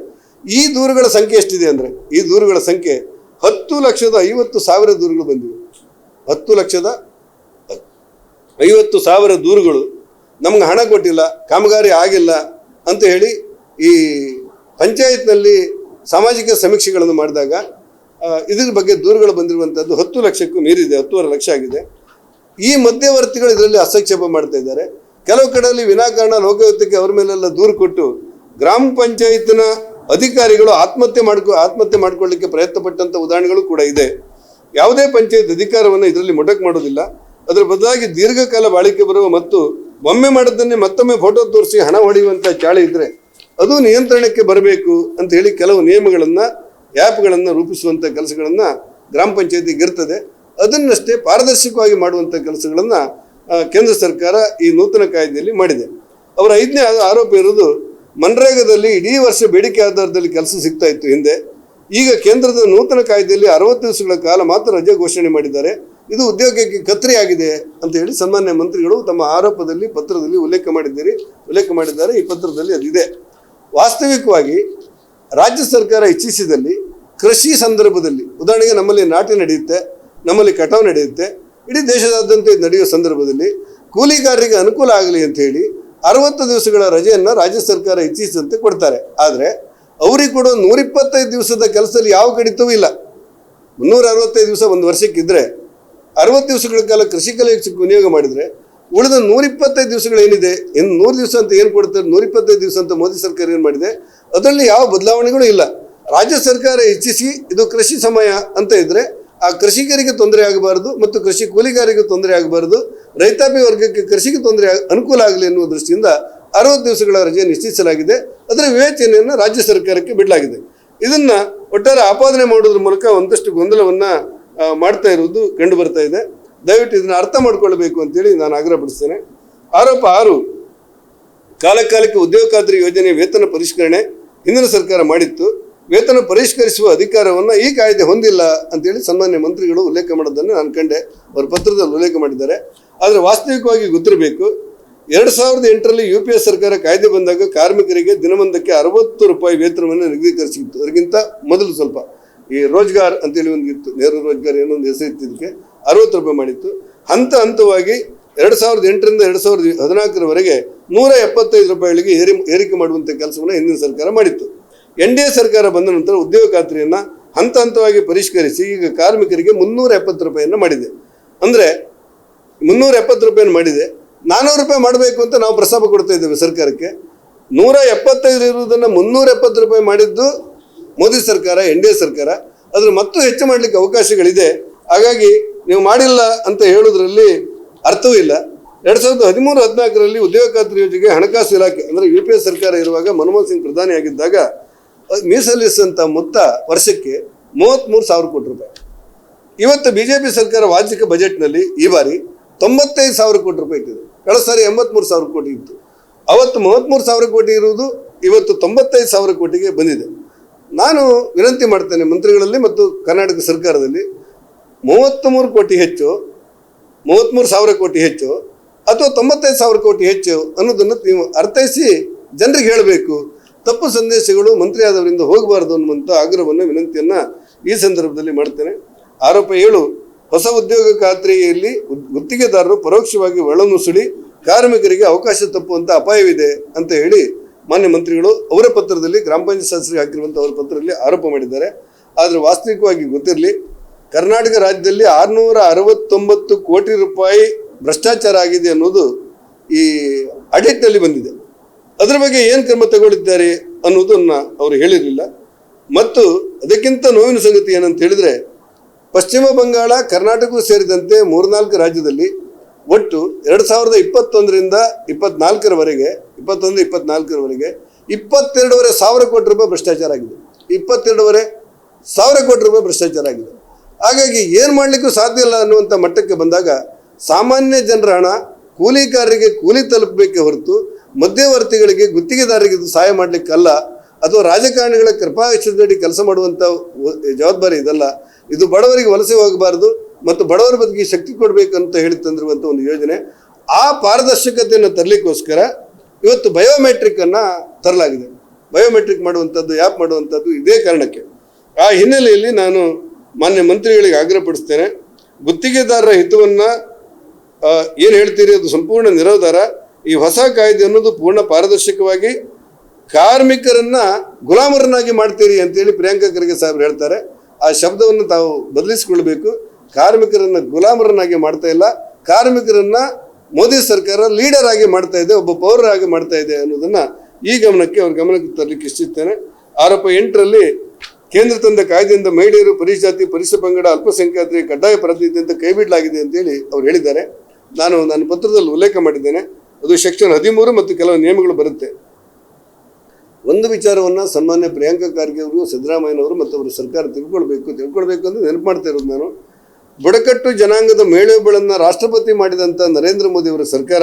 ಈ ದೂರುಗಳ ಸಂಖ್ಯೆ ಎಷ್ಟಿದೆ ಅಂದರೆ, ಈ ದೂರುಗಳ ಸಂಖ್ಯೆ 10,50,000 ದೂರುಗಳು ಬಂದಿವೆ. 10,50,000 ದೂರುಗಳು ನಮ್ಗೆ ಹಣ ಕೊಟ್ಟಿಲ್ಲ, ಕಾಮಗಾರಿ ಆಗಿಲ್ಲ ಅಂತ ಹೇಳಿ ಈ ಪಂಚಾಯತ್ನಲ್ಲಿ ಸಾಮಾಜಿಕ ಸಮೀಕ್ಷೆಗಳನ್ನು ಮಾಡಿದಾಗ ಇದ್ರ ಬಗ್ಗೆ ದೂರುಗಳು ಬಂದಿರುವಂಥದ್ದು 10 ಲಕ್ಷಕ್ಕೂ ಮೀರಿದೆ, 10.5 ಲಕ್ಷ ಆಗಿದೆ. ಈ ಮಧ್ಯವರ್ತಿಗಳು ಇದರಲ್ಲಿ ಹಸ್ತಕ್ಷೇಪ ಮಾಡ್ತಾ ಇದ್ದಾರೆ. ಕೆಲವು ಕಡೆಯಲ್ಲಿ ವಿನಾಕಾರಣ ಲೋಕಾಯುಕ್ತಕ್ಕೆ ಅವರ ಮೇಲೆಲ್ಲ ದೂರು ಕೊಟ್ಟು ಗ್ರಾಮ ಪಂಚಾಯತ್ನ ಅಧಿಕಾರಿಗಳು ಆತ್ಮಹತ್ಯೆ ಮಾಡ್ಕೊಳ್ಳಿಕ್ಕೆ ಪ್ರಯತ್ನ ಪಟ್ಟಂಥ ಉದಾಹರಣೆಗಳು ಕೂಡ ಇದೆ. ಯಾವುದೇ ಪಂಚಾಯತ್ ಅಧಿಕಾರವನ್ನು ಇದರಲ್ಲಿ ಮೊಟಕು ಮಾಡೋದಿಲ್ಲ. ಅದರ ಬದಲಾಗಿ ದೀರ್ಘಕಾಲ ಬಾಳಿಕೆ ಬರುವ ಮತ್ತು ಒಮ್ಮೆ ಮಾಡೋದನ್ನೇ ಮತ್ತೊಮ್ಮೆ ಫೋಟೋ ತೋರಿಸಿ ಹಣ ಹೊಡೆಯುವಂಥ ಚಾಳಿ ಇದ್ದರೆ ಅದು ನಿಯಂತ್ರಣಕ್ಕೆ ಬರಬೇಕು ಅಂತ ಹೇಳಿ ಕೆಲವು ನಿಯಮಗಳನ್ನು, ಆ್ಯಪ್ಗಳನ್ನು ರೂಪಿಸುವಂಥ ಕೆಲಸಗಳನ್ನು ಗ್ರಾಮ ಪಂಚಾಯತಿಗೆ ಇರ್ತದೆ. ಅದನ್ನಷ್ಟೇ ಪಾರದರ್ಶಕವಾಗಿ ಮಾಡುವಂಥ ಕೆಲಸಗಳನ್ನು ಕೇಂದ್ರ ಸರ್ಕಾರ ಈ ನೂತನ ಕಾಯ್ದೆಯಲ್ಲಿ ಮಾಡಿದೆ. ಅವರ 5ನೇ ಆರೋಪ ಇರೋದು ಮನ್ರೇಗಾದಲ್ಲಿ ಇಡೀ ವರ್ಷ ಬೇಡಿಕೆ ಆಧಾರದಲ್ಲಿ ಕೆಲಸ ಸಿಗ್ತಾ ಇತ್ತು ಹಿಂದೆ. ಈಗ ಕೇಂದ್ರದ ನೂತನ ಕಾಯ್ದೆಯಲ್ಲಿ 60 ದಿವಸಗಳ ಕಾಲ ಮಾತ್ರ ರಜೆ ಘೋಷಣೆ ಮಾಡಿದ್ದಾರೆ. ಇದು ಉದ್ಯೋಗಕ್ಕೆ ಕತ್ತರಿ ಆಗಿದೆ ಅಂತ ಹೇಳಿ ಸನ್ಮಾನ್ಯ ಮಂತ್ರಿಗಳು ತಮ್ಮ ಆರೋಪದಲ್ಲಿ ಪತ್ರದಲ್ಲಿ ಉಲ್ಲೇಖ ಮಾಡಿದ್ದಾರೆ. ಈ ಪತ್ರದಲ್ಲಿ ಅದಿದೆ. ವಾಸ್ತವಿಕವಾಗಿ ರಾಜ್ಯ ಸರ್ಕಾರ ಇಚ್ಛಿಸಿದಲ್ಲಿ ಕೃಷಿ ಸಂದರ್ಭದಲ್ಲಿ, ಉದಾಹರಣೆಗೆ ನಮ್ಮಲ್ಲಿ ನಾಟಿ ನಡೆಯುತ್ತೆ, ನಮ್ಮಲ್ಲಿ ಕಟಾವು ನಡೆಯುತ್ತೆ, ಇಡೀ ದೇಶದಾದ್ಯಂತ ಇದು ನಡೆಯುವ ಸಂದರ್ಭದಲ್ಲಿ ಕೂಲಿಗಾರರಿಗೆ ಅನುಕೂಲ ಆಗಲಿ ಅಂತ ಹೇಳಿ 60 ದಿವಸಗಳ ರಜೆಯನ್ನು ರಾಜ್ಯ ಸರ್ಕಾರ ಇಚ್ಛಿಸಿದಂತೆ ಕೊಡ್ತಾರೆ. ಆದರೆ ಅವ್ರಿಗೆ ಕೊಡೋ 125 ದಿವಸದ ಕೆಲಸದಲ್ಲಿ ಯಾವ ಕಡಿತವೂ ಇಲ್ಲ. 365 ದಿವಸ ಒಂದು ವರ್ಷಕ್ಕಿದ್ರೆ 60 ದಿವಸಗಳ ಕಾಲ ಕೃಷಿ ಕಲೆಗೆ ವಿನಿಯೋಗ ಮಾಡಿದರೆ ಉಳಿದ 125 ದಿವಸಗಳೇನಿದೆ, ಇನ್ನು 100 ದಿವಸ ಅಂತ ಏನು ಕೊಡ್ತಾರೆ, 125 ದಿವಸ ಅಂತ ಮೋದಿ ಸರ್ಕಾರ ಏನು ಮಾಡಿದೆ, ಅದರಲ್ಲಿ ಯಾವ ಬದಲಾವಣೆಗಳು ಇಲ್ಲ. ರಾಜ್ಯ ಸರ್ಕಾರ ಇಚ್ಛಿಸಿ ಇದು ಕೃಷಿ ಸಮಯ ಅಂತ ಇದ್ದರೆ ಆ ಕೃಷಿಕರಿಗೆ ತೊಂದರೆ ಆಗಬಾರ್ದು ಮತ್ತು ಕೃಷಿ ಕೂಲಿಗಾರಿಗೆ ತೊಂದರೆ ಆಗಬಾರ್ದು, ರೈತಾಪಿ ವರ್ಗಕ್ಕೆ ಕೃಷಿಗೆ ಅನುಕೂಲ ಆಗಲಿ ಎನ್ನುವ ದೃಷ್ಟಿಯಿಂದ 60 ದಿವಸಗಳ ರಜೆ ನಿಶ್ಚಯಿಸಲಾಗಿದೆ. ಅದರ ವಿವೇಚನೆಯನ್ನು ರಾಜ್ಯ ಸರ್ಕಾರಕ್ಕೆ ಬಿಡಲಾಗಿದೆ. ಇದನ್ನು ಒಟ್ಟಾರೆ ಆಪಾದನೆ ಮಾಡೋದ್ರ ಮೂಲಕ ಒಂದಷ್ಟು ಗೊಂದಲವನ್ನು ಮಾಡ್ತಾ ಇರುವುದು ಕಂಡು ಬರ್ತಾ ಇದೆ. ದಯವಿಟ್ಟು ಇದನ್ನು ಅರ್ಥ ಮಾಡ್ಕೊಳ್ಬೇಕು ಅಂತೇಳಿ ನಾನು ಆಗ್ರಹಪಡಿಸ್ತೇನೆ. ಆರೋಪ 6, ಕಾಲಕಾಲಕ್ಕೆ ಉದ್ಯೋಗ ಖಾತ್ರಿ ಯೋಜನೆ ವೇತನ ಪರಿಷ್ಕರಣೆ ಹಿಂದಿನ ಸರ್ಕಾರ ಮಾಡಿತ್ತು. ವೇತನ ಪರಿಷ್ಕರಿಸುವ ಅಧಿಕಾರವನ್ನು ಈ ಕಾಯ್ದೆ ಹೊಂದಿಲ್ಲ ಅಂತೇಳಿ ಸನ್ಮಾನ್ಯ ಮಂತ್ರಿಗಳು ಉಲ್ಲೇಖ ಮಾಡೋದನ್ನು ನಾನು ಕಂಡೆ. ಅವರು ಪತ್ರದಲ್ಲಿ ಉಲ್ಲೇಖ ಮಾಡಿದ್ದಾರೆ. ಆದರೆ ವಾಸ್ತವಿಕವಾಗಿ ಗೊತ್ತಿರಬೇಕು, 2008ರಲ್ಲಿ UPA ಸರ್ಕಾರ ಕಾಯ್ದೆ ಬಂದಾಗ ಕಾರ್ಮಿಕರಿಗೆ ದಿನವೊಂದಕ್ಕೆ 60 ರೂಪಾಯಿ ವೇತನವನ್ನು ನಿಗದೀಕರಿಸಿತ್ತು. ಅದಕ್ಕಿಂತ ಮೊದಲು ಸ್ವಲ್ಪ ಈ ರೋಜ್ಗಾರ್ ಅಂತೇಳಿ ಒಂದು ಇತ್ತು, ನೇರ ರೋಜ್ಗಾರ್ ಏನೊಂದು ಹೆಸರು ಇತ್ತಿದ್ದಕ್ಕೆ 60 ರೂಪಾಯಿ ಮಾಡಿತ್ತು. ಹಂತವಾಗಿ 2008ರಿಂದ 2014ರವರೆಗೆ 175 ರೂಪಾಯಿಗಳಿಗೆ ಏರಿಕೆ ಮಾಡುವಂಥ ಕೆಲಸವನ್ನು ಹಿಂದಿನ ಸರ್ಕಾರ ಮಾಡಿತ್ತು. NDA ಸರ್ಕಾರ ಬಂದ ನಂತರ ಉದ್ಯೋಗ ಖಾತ್ರಿಯನ್ನು ಹಂತವಾಗಿ ಪರಿಷ್ಕರಿಸಿ ಈಗ ಕಾರ್ಮಿಕರಿಗೆ 370 ರೂಪಾಯಿಯನ್ನು ಮಾಡಿದೆ. ಅಂದರೆ 370 ರೂಪಾಯಿಯನ್ನು ಮಾಡಿದೆ. 400 ರೂಪಾಯಿ ಮಾಡಬೇಕು ಅಂತ ನಾವು ಪ್ರಸ್ತಾಪ ಕೊಡ್ತಾ ಇದ್ದೇವೆ ಸರ್ಕಾರಕ್ಕೆ. 175 ಇರುವುದನ್ನು 370 ರೂಪಾಯಿ ಮಾಡಿದ್ದು ಮೋದಿ ಸರ್ಕಾರ, NDA ಸರ್ಕಾರ. ಅದ್ರ ಮತ್ತು ಹೆಚ್ಚು ಮಾಡಲಿಕ್ಕೆ ಅವಕಾಶಗಳಿದೆ. ಹಾಗಾಗಿ ನೀವು ಮಾಡಿಲ್ಲ ಅಂತ ಹೇಳೋದ್ರಲ್ಲಿ ಅರ್ಥವೂ ಇಲ್ಲ. 2013-14ರಲ್ಲಿ ಉದ್ಯೋಗ ಖಾತ್ರಿ ಯೋಜನೆಗೆ ಹಣಕಾಸು ಇಲಾಖೆ ಅಂದರೆ UPA ಸರ್ಕಾರ ಇರುವಾಗ ಮನಮೋಹನ್ ಸಿಂಗ್ ಪ್ರಧಾನಿಯಾಗಿದ್ದಾಗ ಮೀಸಲಿಸಿದಂಥ ಮೊತ್ತ ವರ್ಷಕ್ಕೆ 33,000 ಕೋಟಿ ರೂಪಾಯಿ. ಇವತ್ತು BJP ಸರ್ಕಾರ ವಾರ್ಷಿಕ ಬಜೆಟ್ನಲ್ಲಿ ಈ ಬಾರಿ 95,000 ಕೋಟಿ ರೂಪಾಯಿ ಇಟ್ಟಿದೆ. ಕಳೆದ ಸಾರಿ 83,000 ಕೋಟಿ ಇತ್ತು. ಅವತ್ತು 33,000 ಕೋಟಿ ಇರುವುದು ಇವತ್ತು 95,000 ಕೋಟಿಗೆ ಬಂದಿದೆ. ನಾನು ವಿನಂತಿ ಮಾಡ್ತೇನೆ ಮಂತ್ರಿಗಳಲ್ಲಿ ಮತ್ತು ಕರ್ನಾಟಕ ಸರ್ಕಾರದಲ್ಲಿ 33,000 ಕೋಟಿ ಹೆಚ್ಚು, 33,000 ಕೋಟಿ ಹೆಚ್ಚು ಅಥವಾ 95,000 ಕೋಟಿ ಹೆಚ್ಚು ಅನ್ನೋದನ್ನು ನೀವು ಅರ್ಥೈಸಿ ಜನರಿಗೆ ಹೇಳಬೇಕು. ತಪ್ಪು ಸಂದೇಶಗಳು ಮಂತ್ರಿ ಆದವರಿಂದ ಹೋಗಬಾರ್ದು ಅನ್ನುವಂಥ ಆಗ್ರಹವನ್ನು ವಿನಂತಿಯನ್ನು ಈ ಸಂದರ್ಭದಲ್ಲಿ ಮಾಡ್ತೇನೆ. ಆರೋಪ 7, ಹೊಸ ಉದ್ಯೋಗ ಖಾತ್ರಿಯಲ್ಲಿ ಗುತ್ತಿಗೆದಾರರು ಪರೋಕ್ಷವಾಗಿ ಒಳನುಸುಳಿ ಕಾರ್ಮಿಕರಿಗೆ ಅವಕಾಶ ತಪ್ಪುವಂಥ ಅಪಾಯವಿದೆ ಅಂತ ಹೇಳಿ ಮಾನ್ಯ ಮಂತ್ರಿಗಳು ಅವರ ಪತ್ರದಲ್ಲಿ ಗ್ರಾಮ ಪಂಚಾಯತ್ ಸದಸ್ಯರಿಗೆ ಹಾಕಿರುವಂಥ ಅವರ ಪತ್ರದಲ್ಲಿ ಆರೋಪ ಮಾಡಿದ್ದಾರೆ. ಆದರೆ ವಾಸ್ತವಿಕವಾಗಿ ಗೊತ್ತಿರಲಿ, ಕರ್ನಾಟಕ ರಾಜ್ಯದಲ್ಲಿ 669 ಕೋಟಿ ರೂಪಾಯಿ ಭ್ರಷ್ಟಾಚಾರ ಆಗಿದೆ ಅನ್ನೋದು ಈ ಆಡಿಟ್ನಲ್ಲಿ ಬಂದಿದೆ. ಅದರ ಬಗ್ಗೆ ಏನು ಕ್ರಮ ತಗೊಂಡಿದ್ದಾರೆ ಅನ್ನೋದನ್ನು ಅವರು ಹೇಳಿರಲಿಲ್ಲ. ಮತ್ತು ಅದಕ್ಕಿಂತ ನೋವಿನ ಸಂಗತಿ ಏನಂತ ಹೇಳಿದರೆ, ಪಶ್ಚಿಮ ಬಂಗಾಳ, ಕರ್ನಾಟಕವೂ ಸೇರಿದಂತೆ 3-4 ರಾಜ್ಯದಲ್ಲಿ ಒಟ್ಟು 2021ರಿಂದ 24ರವರೆಗೆ 22,500 ಕೋಟಿ ರೂಪಾಯಿ ಭ್ರಷ್ಟಾಚಾರ ಆಗಿದೆ. 22,500 ಕೋಟಿ ರೂಪಾಯಿ ಭ್ರಷ್ಟಾಚಾರ ಆಗಿದೆ. ಹಾಗಾಗಿ ಏನು ಮಾಡಲಿಕ್ಕೂ ಸಾಧ್ಯ ಇಲ್ಲ ಅನ್ನುವಂಥ ಮಟ್ಟಕ್ಕೆ ಬಂದಾಗ ಸಾಮಾನ್ಯ ಜನರ ಹಣ ಕೂಲಿಕಾರರಿಗೆ ಕೂಲಿ ತಲುಪಬೇಕೇ ಹೊರತು ಮಧ್ಯವರ್ತಿಗಳಿಗೆ, ಗುತ್ತಿಗೆದಾರರಿಗೆ ಇದು ಸಹಾಯ ಮಾಡಲಿಕ್ಕಲ್ಲ, ಅಥವಾ ರಾಜಕಾರಣಿಗಳ ಕೃಪಾಕ್ಷದಡಿ ಕೆಲಸ ಮಾಡುವಂಥ ಜವಾಬ್ದಾರಿ ಇದಲ್ಲ. ಇದು ಬಡವರಿಗೆ ವಲಸೆ ಹೋಗಬಾರ್ದು ಮತ್ತು ಬಡವರ ಬದುಕಿಗೆ ಶಕ್ತಿ ಕೊಡಬೇಕು ಅಂತ ಹೇಳಿ ತಂದಿರುವಂಥ ಒಂದು ಯೋಜನೆ. ಆ ಪಾರದರ್ಶಕತೆಯನ್ನು ತರಲಿಕ್ಕೋಸ್ಕರ ಇವತ್ತು ಬಯೋಮೆಟ್ರಿಕ್ಕನ್ನು ತರಲಾಗಿದೆ. ಬಯೋಮೆಟ್ರಿಕ್ ಮಾಡುವಂಥದ್ದು, ಆ್ಯಪ್ ಮಾಡುವಂಥದ್ದು ಇದೇ ಕಾರಣಕ್ಕೆ. ಆ ಹಿನ್ನೆಲೆಯಲ್ಲಿ ನಾನು ಮಾನ್ಯ ಮಂತ್ರಿಗಳಿಗೆ ಆಗ್ರಹಪಡಿಸ್ತೇನೆ, ಗುತ್ತಿಗೆದಾರರ ಹಿತವನ್ನು ಏನು ಹೇಳ್ತೀರಿ ಅದು ಸಂಪೂರ್ಣ ನಿರಾಧಾರ. ಈ ಹೊಸ ಕಾಯ್ದೆ ಅನ್ನೋದು ಪೂರ್ಣ ಪಾರದರ್ಶಕವಾಗಿ ಕಾರ್ಮಿಕರನ್ನ ಗುಲಾಮರನ್ನಾಗಿ ಮಾಡ್ತೀರಿ ಅಂತೇಳಿ ಪ್ರಿಯಾಂಕಾ ಖರ್ಗೆ ಸಾಹೇಬ್ರು ಹೇಳ್ತಾರೆ. ಆ ಶಬ್ದವನ್ನು ತಾವು ಬದಲಿಸಿಕೊಳ್ಬೇಕು. ಕಾರ್ಮಿಕರನ್ನ ಗುಲಾಮರನ್ನಾಗಿ ಮಾಡ್ತಾ ಇಲ್ಲ, ಕಾರ್ಮಿಕರನ್ನ ಮೋದಿ ಸರ್ಕಾರ ಲೀಡರ್ ಆಗಿ ಮಾಡ್ತಾ ಇದೆ, ಒಬ್ಬ ಪೌರರಾಗಿ ಮಾಡ್ತಾ ಇದೆ ಅನ್ನೋದನ್ನ ಈ ಗಮನಕ್ಕೆ ಅವ್ರ ಗಮನಕ್ಕೆ ತರಲಿಕ್ಕೆ ಇಚ್ಛಿಸ್ತೇನೆ. ಆರೋಪ 8ರಲ್ಲಿ ಕೇಂದ್ರ ತಂದ ಕಾಯ್ದೆಯಿಂದ ಮಹಿಳೆಯರು, ಪರಿಶಾತಿ, ಪರಿಶಿಷ್ಟ ಪಂಗಡ, ಅಲ್ಪಸಂಖ್ಯಾತರಿಗೆ ಕಡ್ಡಾಯ ಪ್ರಾತಿನಿಧ್ಯ ಅಂತ ಕೈಬಿಡಲಾಗಿದೆ ಅಂತೇಳಿ ಅವ್ರು ಹೇಳಿದ್ದಾರೆ. ನಾನು ನನ್ನ ಪತ್ರದಲ್ಲಿ ಉಲ್ಲೇಖ ಮಾಡಿದ್ದೇನೆ. ಅದು ಸೆಕ್ಷನ್ 13 ಮತ್ತು ಕೆಲವು ನಿಯಮಗಳು ಬರುತ್ತೆ. ಒಂದು ವಿಚಾರವನ್ನು ಸನ್ಮಾನ್ಯ ಪ್ರಿಯಾಂಕಾ ಖರ್ಗೆ ಅವರು, ಸಿದ್ದರಾಮಯ್ಯನವರು ಮತ್ತು ಅವರ ಸರ್ಕಾರ ತಿಳ್ಕೊಳ್ಬೇಕು ಅಂತ ನೆನಪು ಮಾಡ್ತಾ ಇರೋದು ನಾನು. ಬುಡಕಟ್ಟು ಜನಾಂಗದ ಮೇಳಗಳನ್ನು ರಾಷ್ಟ್ರಪತಿ ಮಾಡಿದಂಥ ನರೇಂದ್ರ ಮೋದಿ ಅವರ ಸರ್ಕಾರ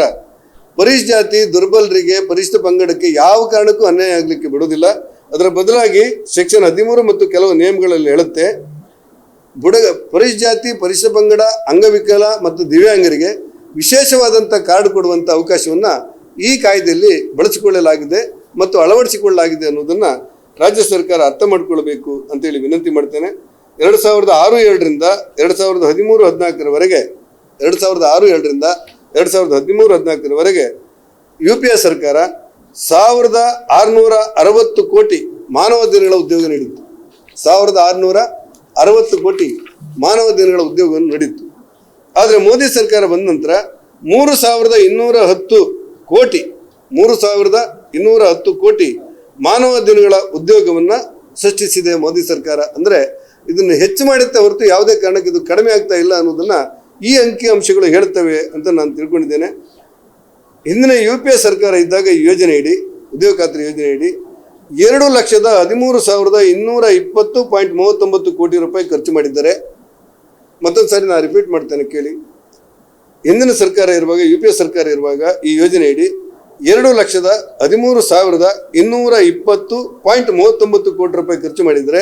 ಪರಿಶಿಷ್ಟ ಜಾತಿ, ದುರ್ಬಲರಿಗೆ, ಪರಿಶಿಷ್ಟ ಪಂಗಡಕ್ಕೆ ಯಾವ ಕಾರಣಕ್ಕೂ ಅನ್ಯಾಯ ಆಗಲಿಕ್ಕೆ ಬಿಡೋದಿಲ್ಲ. ಅದರ ಬದಲಾಗಿ ಸೆಕ್ಷನ್ 13 ಮತ್ತು ಕೆಲವು ನಿಯಮಗಳಲ್ಲಿ ಹೇಳುತ್ತೆ, ಪರಿಶಿಷ್ಟ ಜಾತಿ, ಪರಿಶಿಷ್ಟ ಪಂಗಡ, ಅಂಗವಿಕಲ ಮತ್ತು ದಿವ್ಯಾಂಗರಿಗೆ ವಿಶೇಷವಾದಂಥ ಕಾರ್ಡ್ ಕೊಡುವಂಥ ಅವಕಾಶವನ್ನು ಈ ಕಾಯ್ದೆಯಲ್ಲಿ ಬಳಸಿಕೊಳ್ಳಲಾಗಿದೆ ಮತ್ತು ಅಳವಡಿಸಿಕೊಳ್ಳಲಾಗಿದೆ ಅನ್ನೋದನ್ನು ರಾಜ್ಯ ಸರ್ಕಾರ ಅರ್ಥ ಮಾಡಿಕೊಳ್ಬೇಕು ಅಂತೇಳಿ ವಿನಂತಿ ಮಾಡ್ತೇನೆ. 2006-7ರಿಂದ 2013-14ರವರೆಗೆ 2006-7ರಿಂದ UPA ಸರ್ಕಾರ 1,660 ಕೋಟಿ ಮಾನವ ದಿನಗಳ ಉದ್ಯೋಗ ನೀಡಿತ್ತು. 1,660 ಕೋಟಿ ಮಾನವ ದಿನಗಳ ಉದ್ಯೋಗವನ್ನು ನೀಡಿತ್ತು. ಆದರೆ ಮೋದಿ ಸರ್ಕಾರ ಬಂದ ನಂತರ 3,210 ಕೋಟಿ ಮಾನವ ದಿನಗಳ ಉದ್ಯೋಗವನ್ನು ಸೃಷ್ಟಿಸಿದೆ ಮೋದಿ ಸರ್ಕಾರ. ಅಂದರೆ ಇದನ್ನು ಹೆಚ್ಚು ಮಾಡುತ್ತೆ ಹೊರತು ಯಾವುದೇ ಕಾರಣಕ್ಕೆ ಇದು ಕಡಿಮೆ ಆಗ್ತಾ ಇಲ್ಲ ಅನ್ನೋದನ್ನು ಈ ಅಂಕಿಅಂಶಗಳು ಹೇಳ್ತವೆ ಅಂತ ನಾನು ತಿಳ್ಕೊಂಡಿದ್ದೇನೆ. ಹಿಂದಿನ UPA ಸರ್ಕಾರ ಇದ್ದಾಗ ಈ ಯೋಜನೆಯಡಿ, ಉದ್ಯೋಗ ಖಾತ್ರಿ ಯೋಜನೆಯಡಿ 2,13,220.39 ಕೋಟಿ ರೂಪಾಯಿ ಖರ್ಚು ಮಾಡಿದ್ದಾರೆ. ಮತ್ತೊಂದು ಸಾರಿ ನಾನು ರಿಪೀಟ್ ಮಾಡ್ತೇನೆ ಕೇಳಿ. ಹಿಂದಿನ ಸರ್ಕಾರ ಇರುವಾಗ, UPA ಸರ್ಕಾರ ಇರುವಾಗ ಈ ಯೋಜನೆಯಡಿ 2,13,220.39 ಕೋಟಿ ರೂಪಾಯಿ ಖರ್ಚು ಮಾಡಿದರೆ,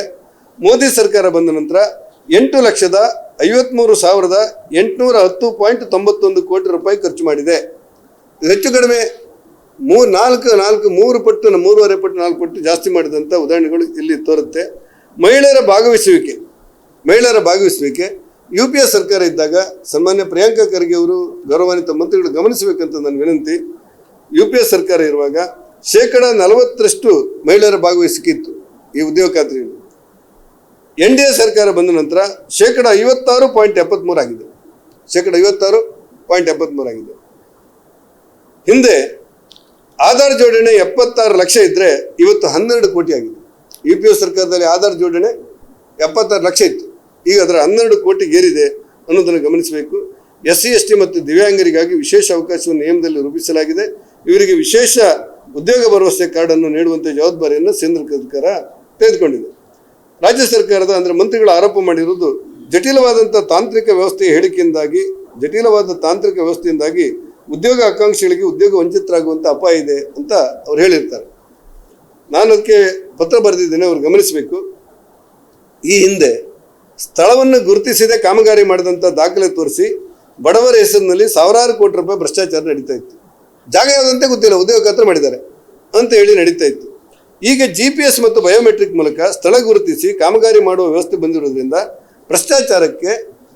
ಮೋದಿ ಸರ್ಕಾರ ಬಂದ ನಂತರ 8,53,810.91 ಕೋಟಿ ರೂಪಾಯಿ ಖರ್ಚು ಮಾಡಿದೆ. ಹೆಚ್ಚು ಕಡಿಮೆ 3 ಪಟ್ಟು, 3.5 ಪಟ್ಟು, 4 ಪಟ್ಟು ಜಾಸ್ತಿ ಮಾಡಿದಂಥ ಉದಾಹರಣೆಗಳು ಇಲ್ಲಿ ತೋರುತ್ತೆ. ಮಹಿಳೆಯರ ಭಾಗವಹಿಸುವಿಕೆ UPA ಸರ್ಕಾರ ಇದ್ದಾಗ ಸನ್ಮಾನ್ಯ ಪ್ರಿಯಾಂಕಾ ಖರ್ಗೆ ಅವರು, ಗೌರವಾನ್ವಿತ ಮಂತ್ರಿಗಳು ಗಮನಿಸಬೇಕಂತ ನನ್ನ ವಿನಂತಿ. UPA ಸರ್ಕಾರ ಇರುವಾಗ 40% ಮಹಿಳೆಯರ ಭಾಗವಹಿಸಿಕೆ ಇತ್ತು ಈ ಉದ್ಯೋಗ ಖಾತ್ರಿಯಲ್ಲಿ. NDA ಸರ್ಕಾರ ಬಂದ ನಂತರ 56.73 ಆಗಿದೆ. 56.73 ಆಗಿದೆ. ಹಿಂದೆ ಆಧಾರ್ ಜೋಡಣೆ 76 ಲಕ್ಷ ಇದ್ದರೆ ಇವತ್ತು 12 ಕೋಟಿ ಆಗಿದೆ. UPA ಸರ್ಕಾರದಲ್ಲಿ ಆಧಾರ್ ಜೋಡಣೆ 76 ಲಕ್ಷ ಇತ್ತು, ಈಗ ಅದರ 12 ಕೋಟಿಗೆ ಏರಿದೆ ಅನ್ನೋದನ್ನು ಗಮನಿಸಬೇಕು. SC ST ಮತ್ತು ದಿವ್ಯಾಂಗರಿಗಾಗಿ ವಿಶೇಷ ಅವಕಾಶವನ್ನು ನಿಯಮದಲ್ಲಿ ರೂಪಿಸಲಾಗಿದೆ. ಇವರಿಗೆ ವಿಶೇಷ ಉದ್ಯೋಗ ಭರವಸೆ ಕಾರ್ಡನ್ನು ನೀಡುವಂಥ ಜವಾಬ್ದಾರಿಯನ್ನು ಕೇಂದ್ರ ಸರ್ಕಾರ ತೆಗೆದುಕೊಂಡಿದೆ. ರಾಜ್ಯ ಸರ್ಕಾರದ ಅಂದರೆ ಮಂತ್ರಿಗಳು ಆರೋಪ ಮಾಡಿರುವುದು ಜಟಿಲವಾದ ತಾಂತ್ರಿಕ ವ್ಯವಸ್ಥೆಯಿಂದಾಗಿ ಉದ್ಯೋಗ ಆಕಾಂಕ್ಷಿಗಳಿಗೆ ಉದ್ಯೋಗ ವಂಚಿತರಾಗುವಂಥ ಅಪಾಯ ಇದೆ ಅಂತ ಅವ್ರು ಹೇಳಿರ್ತಾರೆ. ನಾನು ಅದಕ್ಕೆ ಪತ್ರ ಬರೆದಿದ್ದೇನೆ, ಅವ್ರು ಗಮನಿಸಬೇಕು. ಈ ಹಿಂದೆ ಸ್ಥಳವನ್ನು ಗುರುತಿಸದೆ ಕಾಮಗಾರಿ ಮಾಡಿದಂಥ ದಾಖಲೆ ತೋರಿಸಿ ಬಡವರ ಹೆಸರಿನಲ್ಲಿ ಸಾವಿರಾರು ಕೋಟಿ ರೂಪಾಯಿ ಭ್ರಷ್ಟಾಚಾರ ನಡೀತಾ ಇತ್ತು. ಜಾಗ ಯಾವುದಂತೆ ಗೊತ್ತಿಲ್ಲ, ಉದ್ಯೋಗ ಖಾತ್ರಿ ಮಾಡಿದ್ದಾರೆ ಅಂತ ಹೇಳಿ ನಡೀತಾ ಇತ್ತು. ಈಗ GPS ಮತ್ತು ಬಯೋಮೆಟ್ರಿಕ್ ಮೂಲಕ ಸ್ಥಳ ಗುರುತಿಸಿ ಕಾಮಗಾರಿ ಮಾಡುವ ವ್ಯವಸ್ಥೆ ಬಂದಿರೋದ್ರಿಂದ ಭ್ರಷ್ಟಾಚಾರಕ್ಕೆ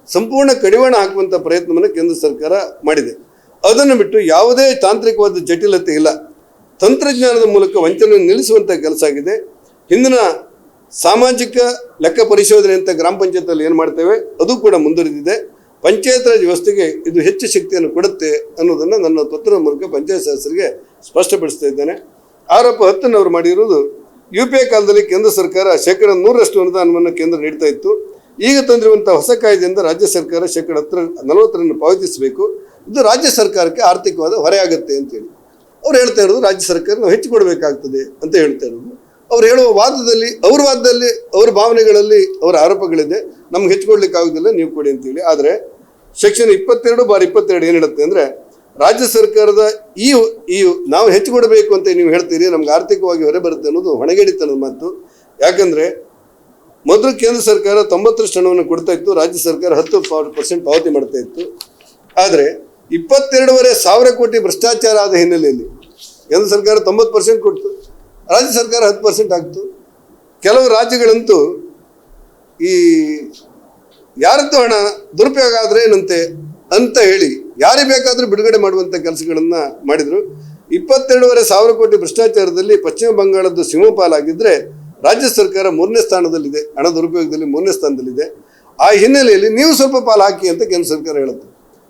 ಸಂಪೂರ್ಣ ಕಡಿವಾಣ ಹಾಕುವಂಥ ಪ್ರಯತ್ನವನ್ನು ಕೇಂದ್ರ ಸರ್ಕಾರ ಮಾಡಿದೆ. ಅದನ್ನು ಬಿಟ್ಟು ಯಾವುದೇ ತಾಂತ್ರಿಕವಾದ ಜಟಿಲತೆ ಇಲ್ಲ, ತಂತ್ರಜ್ಞಾನದ ಮೂಲಕ ವಂಚನೆಯನ್ನು ನಿಲ್ಲಿಸುವಂಥ ಕೆಲಸ ಆಗಿದೆ. ಹಿಂದಿನ ಸಾಮಾಜಿಕ ಲೆಕ್ಕ ಪರಿಶೋಧನೆ ಅಂತ ಗ್ರಾಮ ಪಂಚಾಯತಲ್ಲಿ ಏನು ಮಾಡ್ತೇವೆ ಅದು ಕೂಡ ಮುಂದುವರಿದಿದೆ. ಪಂಚಾಯತ್ ರಾಜ್ ವ್ಯವಸ್ಥೆಗೆ ಇದು ಹೆಚ್ಚು ಶಕ್ತಿಯನ್ನು ಕೊಡುತ್ತೆ ಅನ್ನೋದನ್ನು ನನ್ನ ಪತ್ರದ ಮೂಲಕ ಪಂಚಾಯತ್ ಸದಸ್ಯರಿಗೆ ಸ್ಪಷ್ಟಪಡಿಸ್ತಾ ಇದ್ದೇನೆ. ಆರೋಪ 10 ಅವರು ಮಾಡಿರುವುದು UPA ಕಾಲದಲ್ಲಿ ಕೇಂದ್ರ ಸರ್ಕಾರ 100% ಅನುದಾನವನ್ನು ಕೇಂದ್ರ ನೀಡ್ತಾ ಇತ್ತು. ಈಗ ತಂದಿರುವಂಥ ಹೊಸ ಕಾಯ್ದೆಯಿಂದ ರಾಜ್ಯ ಸರ್ಕಾರ 40% ಪಾವತಿಸಬೇಕು. ಇದು ರಾಜ್ಯ ಸರ್ಕಾರಕ್ಕೆ ಆರ್ಥಿಕವಾದ ಹೊರೆ ಆಗುತ್ತೆ ಅಂತೇಳಿ ಅವ್ರು ಹೇಳ್ತಾ ಇರೋದು. ರಾಜ್ಯ ಸರ್ಕಾರ ನಾವು ಹೆಚ್ಚು ಕೊಡಬೇಕಾಗ್ತದೆ ಅಂತ ಹೇಳ್ತಾ ಇರೋದು. ಅವ್ರು ಹೇಳುವ ವಾದದಲ್ಲಿ ಅವ್ರ ಭಾವನೆಗಳಲ್ಲಿ ಅವರ ಆರೋಪಗಳಿದೆ. ನಮ್ಗೆ ಹೆಚ್ಚು ಕೊಡ್ಲಿಕ್ಕೆ ಆಗೋದಿಲ್ಲ, ನೀವು ಕೊಡಿ ಅಂತೇಳಿ. ಆದರೆ ಸೆಕ್ಷನ್ 22/22 ಏನು ಹೇಳುತ್ತೆ ಅಂದರೆ, ರಾಜ್ಯ ಸರ್ಕಾರದ ಈ ನಾವು ಹೆಚ್ಚು ಕೊಡಬೇಕು ಅಂತ ನೀವು ಹೇಳ್ತೀರಿ, ನಮ್ಗೆ ಆರ್ಥಿಕವಾಗಿ ಹೊರೆ ಬರುತ್ತೆ ಅನ್ನೋದು ಹೊಣೆಗೇಡಿತನದ ಮಾತು. ಯಾಕಂದರೆ ಮೊದಲು ಕೇಂದ್ರ ಸರ್ಕಾರ 90% ಹಣವನ್ನು ಕೊಡ್ತಾ ಇತ್ತು, ರಾಜ್ಯ ಸರ್ಕಾರ 10% ಪಾವತಿ ಮಾಡ್ತಾ ಇತ್ತು. ಆದರೆ 22,500 ಕೋಟಿ ಭ್ರಷ್ಟಾಚಾರ ಆದ ಹಿನ್ನೆಲೆಯಲ್ಲಿ ಕೇಂದ್ರ ಸರ್ಕಾರ 90% ಕೊಡ್ತು, ರಾಜ್ಯ ಸರ್ಕಾರ 10% ಆಗ್ತು. ಕೆಲವು ರಾಜ್ಯಗಳಂತೂ ಈ ಯಾರದ್ದು ಹಣ ದುರುಪಯೋಗ ಆದರೆ ಏನಂತೆ ಅಂತ ಹೇಳಿ ಯಾರಿಗೆ ಬೇಕಾದರೂ ಬಿಡುಗಡೆ ಮಾಡುವಂಥ ಕೆಲಸಗಳನ್ನು ಮಾಡಿದರು. 22,500 ಕೋಟಿ ಭ್ರಷ್ಟಾಚಾರದಲ್ಲಿ ಪಶ್ಚಿಮ ಬಂಗಾಳದ್ದು ಸಿಂಹಪಾಲಾಗಿದ್ದರೆ ರಾಜ್ಯ ಸರ್ಕಾರ 3ನೇ ಸ್ಥಾನದಲ್ಲಿದೆ, ಹಣ ದುರುಪಯೋಗದಲ್ಲಿ 3ನೇ ಸ್ಥಾನದಲ್ಲಿದೆ. ಆ ಹಿನ್ನೆಲೆಯಲ್ಲಿ ನೀವು ಸ್ವಲ್ಪ ಪಾಲು ಹಾಕಿ ಅಂತ ಕೇಂದ್ರ ಸರ್ಕಾರ ಹೇಳುತ್ತೆ.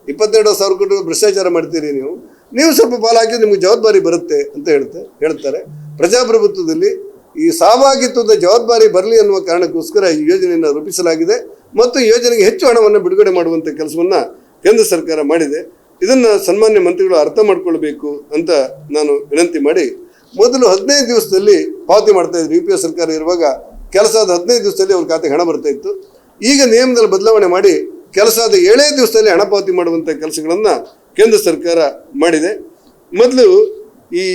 22,000 ಕೋಟಿ ಭ್ರಷ್ಟಾಚಾರ ಮಾಡ್ತೀರಿ ನೀವು ಸ್ವಲ್ಪ ಪಾಲು ಹಾಕಿ ನಿಮ್ಗೆ ಜವಾಬ್ದಾರಿ ಬರುತ್ತೆ ಅಂತ ಹೇಳ್ತಾರೆ. ಪ್ರಜಾಪ್ರಭುತ್ವದಲ್ಲಿ ಈ ಸಹಭಾಗಿತ್ವದ ಜವಾಬ್ದಾರಿ ಬರಲಿ ಅನ್ನುವ ಕಾರಣಕ್ಕೋಸ್ಕರ ಈ ಯೋಜನೆಯನ್ನು ರೂಪಿಸಲಾಗಿದೆ ಮತ್ತು ಯೋಜನೆಗೆ ಹೆಚ್ಚು ಹಣವನ್ನು ಬಿಡುಗಡೆ ಮಾಡುವಂಥ ಕೆಲಸವನ್ನು ಕೇಂದ್ರ ಸರ್ಕಾರ ಮಾಡಿದೆ. ಇದನ್ನು ಸನ್ಮಾನ್ಯ ಮಂತ್ರಿಗಳು ಅರ್ಥ ಮಾಡ್ಕೊಳ್ಬೇಕು ಅಂತ ನಾನು ವಿನಂತಿ ಮಾಡಿ, ಮೊದಲು 15 ದಿವಸದಲ್ಲಿ ಪಾವತಿ ಮಾಡ್ತಾ ಇದ್ರು. UPA ಸರ್ಕಾರ ಇರುವಾಗ ಕೆಲಸ ಆದ 15 ದಿವಸದಲ್ಲಿ ಅವ್ರ ಖಾತೆಗೆ ಹಣ ಬರ್ತಾ ಇತ್ತು. ಈಗ ನಿಯಮದಲ್ಲಿ ಬದಲಾವಣೆ ಮಾಡಿ ಕೆಲಸ ಆದ 7 ದಿವಸದಲ್ಲಿ ಹಣ ಪಾವತಿ ಮಾಡುವಂಥ ಕೆಲಸಗಳನ್ನು ಕೇಂದ್ರ ಸರ್ಕಾರ ಮಾಡಿದೆ. ಮೊದಲು ಈ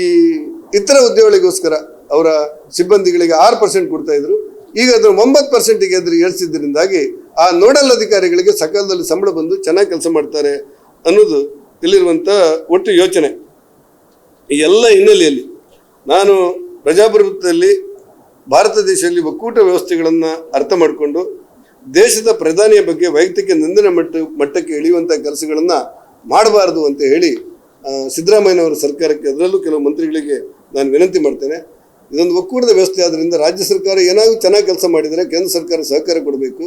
ಇತರ ಉದ್ಯೋಗಗಳಿಗೋಸ್ಕರ ಅವರ ಸಿಬ್ಬಂದಿಗಳಿಗೆ 6% ಕೊಡ್ತಾ ಇದ್ರು. ಈಗ ಅದನ್ನು 9%ಗೆ ಏರಿಸಿದ್ದರಿಂದಾಗಿ ಆ ನೋಡಲ್ ಅಧಿಕಾರಿಗಳಿಗೆ ಸಕಾಲದಲ್ಲಿ ಸಂಬಳ ಬಂದು ಚೆನ್ನಾಗಿ ಕೆಲಸ ಮಾಡ್ತಾರೆ ಅನ್ನೋದು ಇಲ್ಲಿರುವಂಥ ಒಟ್ಟು ಯೋಚನೆ. ಈ ಎಲ್ಲ ಹಿನ್ನೆಲೆಯಲ್ಲಿ ನಾನು ಪ್ರಜಾಪ್ರಭುತ್ವದಲ್ಲಿ ಭಾರತ ದೇಶದಲ್ಲಿ ಒಕ್ಕೂಟ ವ್ಯವಸ್ಥೆಗಳನ್ನು ಅರ್ಥ ಮಾಡಿಕೊಂಡು ದೇಶದ ಪ್ರಧಾನಿಯ ಬಗ್ಗೆ ವೈಯಕ್ತಿಕ ನಿಂದನೆ ಮಟ್ಟಕ್ಕೆ ಇಳಿಯುವಂಥ ಕೆಲಸಗಳನ್ನು ಮಾಡಬಾರ್ದು ಅಂತ ಹೇಳಿ ಸಿದ್ದರಾಮಯ್ಯನವರ ಸರ್ಕಾರಕ್ಕೆ, ಅದರಲ್ಲೂ ಕೆಲವು ಮಂತ್ರಿಗಳಿಗೆ ನಾನು ವಿನಂತಿ ಮಾಡ್ತೇನೆ. ಇದೊಂದು ಒಕ್ಕೂಟದ ವ್ಯವಸ್ಥೆ ಆದ್ದರಿಂದ ರಾಜ್ಯ ಸರ್ಕಾರ ಏನಾದರೂ ಚೆನ್ನಾಗಿ ಕೆಲಸ ಮಾಡಿದರೆ ಕೇಂದ್ರ ಸರ್ಕಾರ ಸಹಕಾರ ಕೊಡಬೇಕು.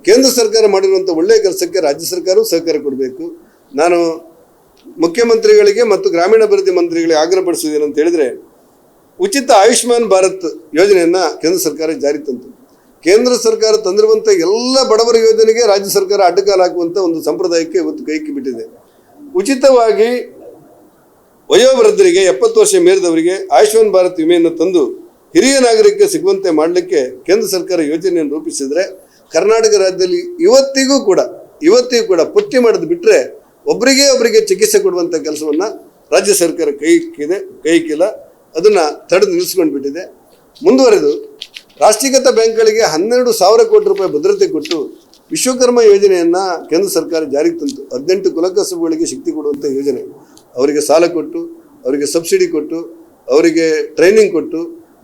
ಕೇಂದ್ರ ಸರ್ಕಾರ ಮಾಡಿರುವಂಥ ಒಳ್ಳೆಯ ಕೆಲಸಕ್ಕೆ ರಾಜ್ಯ ಸರ್ಕಾರವೂ ಸಹಕಾರ ಕೊಡಬೇಕು. ನಾನು ಮುಖ್ಯಮಂತ್ರಿಗಳಿಗೆ ಮತ್ತು ಗ್ರಾಮೀಣಾಭಿವೃದ್ಧಿ ಮಂತ್ರಿಗಳಿಗೆ ಆಗ್ರಹಪಡಿಸುವುದೇನು ಅಂತ ಹೇಳಿದರೆ, ಉಚಿತ ಆಯುಷ್ಮಾನ್ ಭಾರತ್ ಯೋಜನೆಯನ್ನು ಕೇಂದ್ರ ಸರ್ಕಾರ ಜಾರಿ ತಂತು. ಕೇಂದ್ರ ಸರ್ಕಾರ ತಂದಿರುವಂಥ ಎಲ್ಲ ಬಡವರ ಯೋಜನೆಗೆ ರಾಜ್ಯ ಸರ್ಕಾರ ಅಡ್ಡಗಾಲು ಹಾಕುವಂಥ ಒಂದು ಸಂಪ್ರದಾಯಕ್ಕೆ ಇವತ್ತು ಕೈಗೆ ಬಿಟ್ಟಿದೆ. ಉಚಿತವಾಗಿ ವಯೋವೃದ್ಧರಿಗೆ 70 ವರ್ಷ ಮೀರಿದವರಿಗೆ ಆಯುಷ್ಮಾನ್ ಭಾರತ್ ವಿಮೆಯನ್ನು ತಂದು ಹಿರಿಯ ನಾಗರಿಕರಿಗೆ ಸಿಗುವಂತೆ ಮಾಡಲಿಕ್ಕೆ ಕೇಂದ್ರ ಸರ್ಕಾರ ಯೋಜನೆಯನ್ನು ರೂಪಿಸಿದರೆ, ಕರ್ನಾಟಕ ರಾಜ್ಯದಲ್ಲಿ ಇವತ್ತಿಗೂ ಕೂಡ ಪಟ್ಟಿ ಮಾಡೋದು ಬಿಟ್ಟರೆ ಒಬ್ಬರಿಗೆ ಚಿಕಿತ್ಸೆ ಕೊಡುವಂಥ ಕೆಲಸವನ್ನು ರಾಜ್ಯ ಸರ್ಕಾರ ಕೈಕಿಲ್ಲ. ಅದನ್ನು ತಡೆದು ನಿಲ್ಲಿಸ್ಕೊಂಡು ಬಿಟ್ಟಿದೆ. ಮುಂದುವರೆದು ರಾಷ್ಟ್ರೀಕೃತ ಬ್ಯಾಂಕ್ಗಳಿಗೆ 12,000 ಕೋಟಿ ರೂಪಾಯಿ ಭದ್ರತೆ ಕೊಟ್ಟು ವಿಶ್ವಕರ್ಮ ಯೋಜನೆಯನ್ನು ಕೇಂದ್ರ ಸರ್ಕಾರ ಜಾರಿಗೆ ತಂತು. 18 ಕುಲಕಸುಬುಗಳಿಗೆ ಶಕ್ತಿ ಕೊಡುವಂಥ ಯೋಜನೆ. ಅವರಿಗೆ ಸಾಲ ಕೊಟ್ಟು, ಅವರಿಗೆ ಸಬ್ಸಿಡಿ ಕೊಟ್ಟು, ಅವರಿಗೆ ಟ್ರೈನಿಂಗ್ ಕೊಟ್ಟು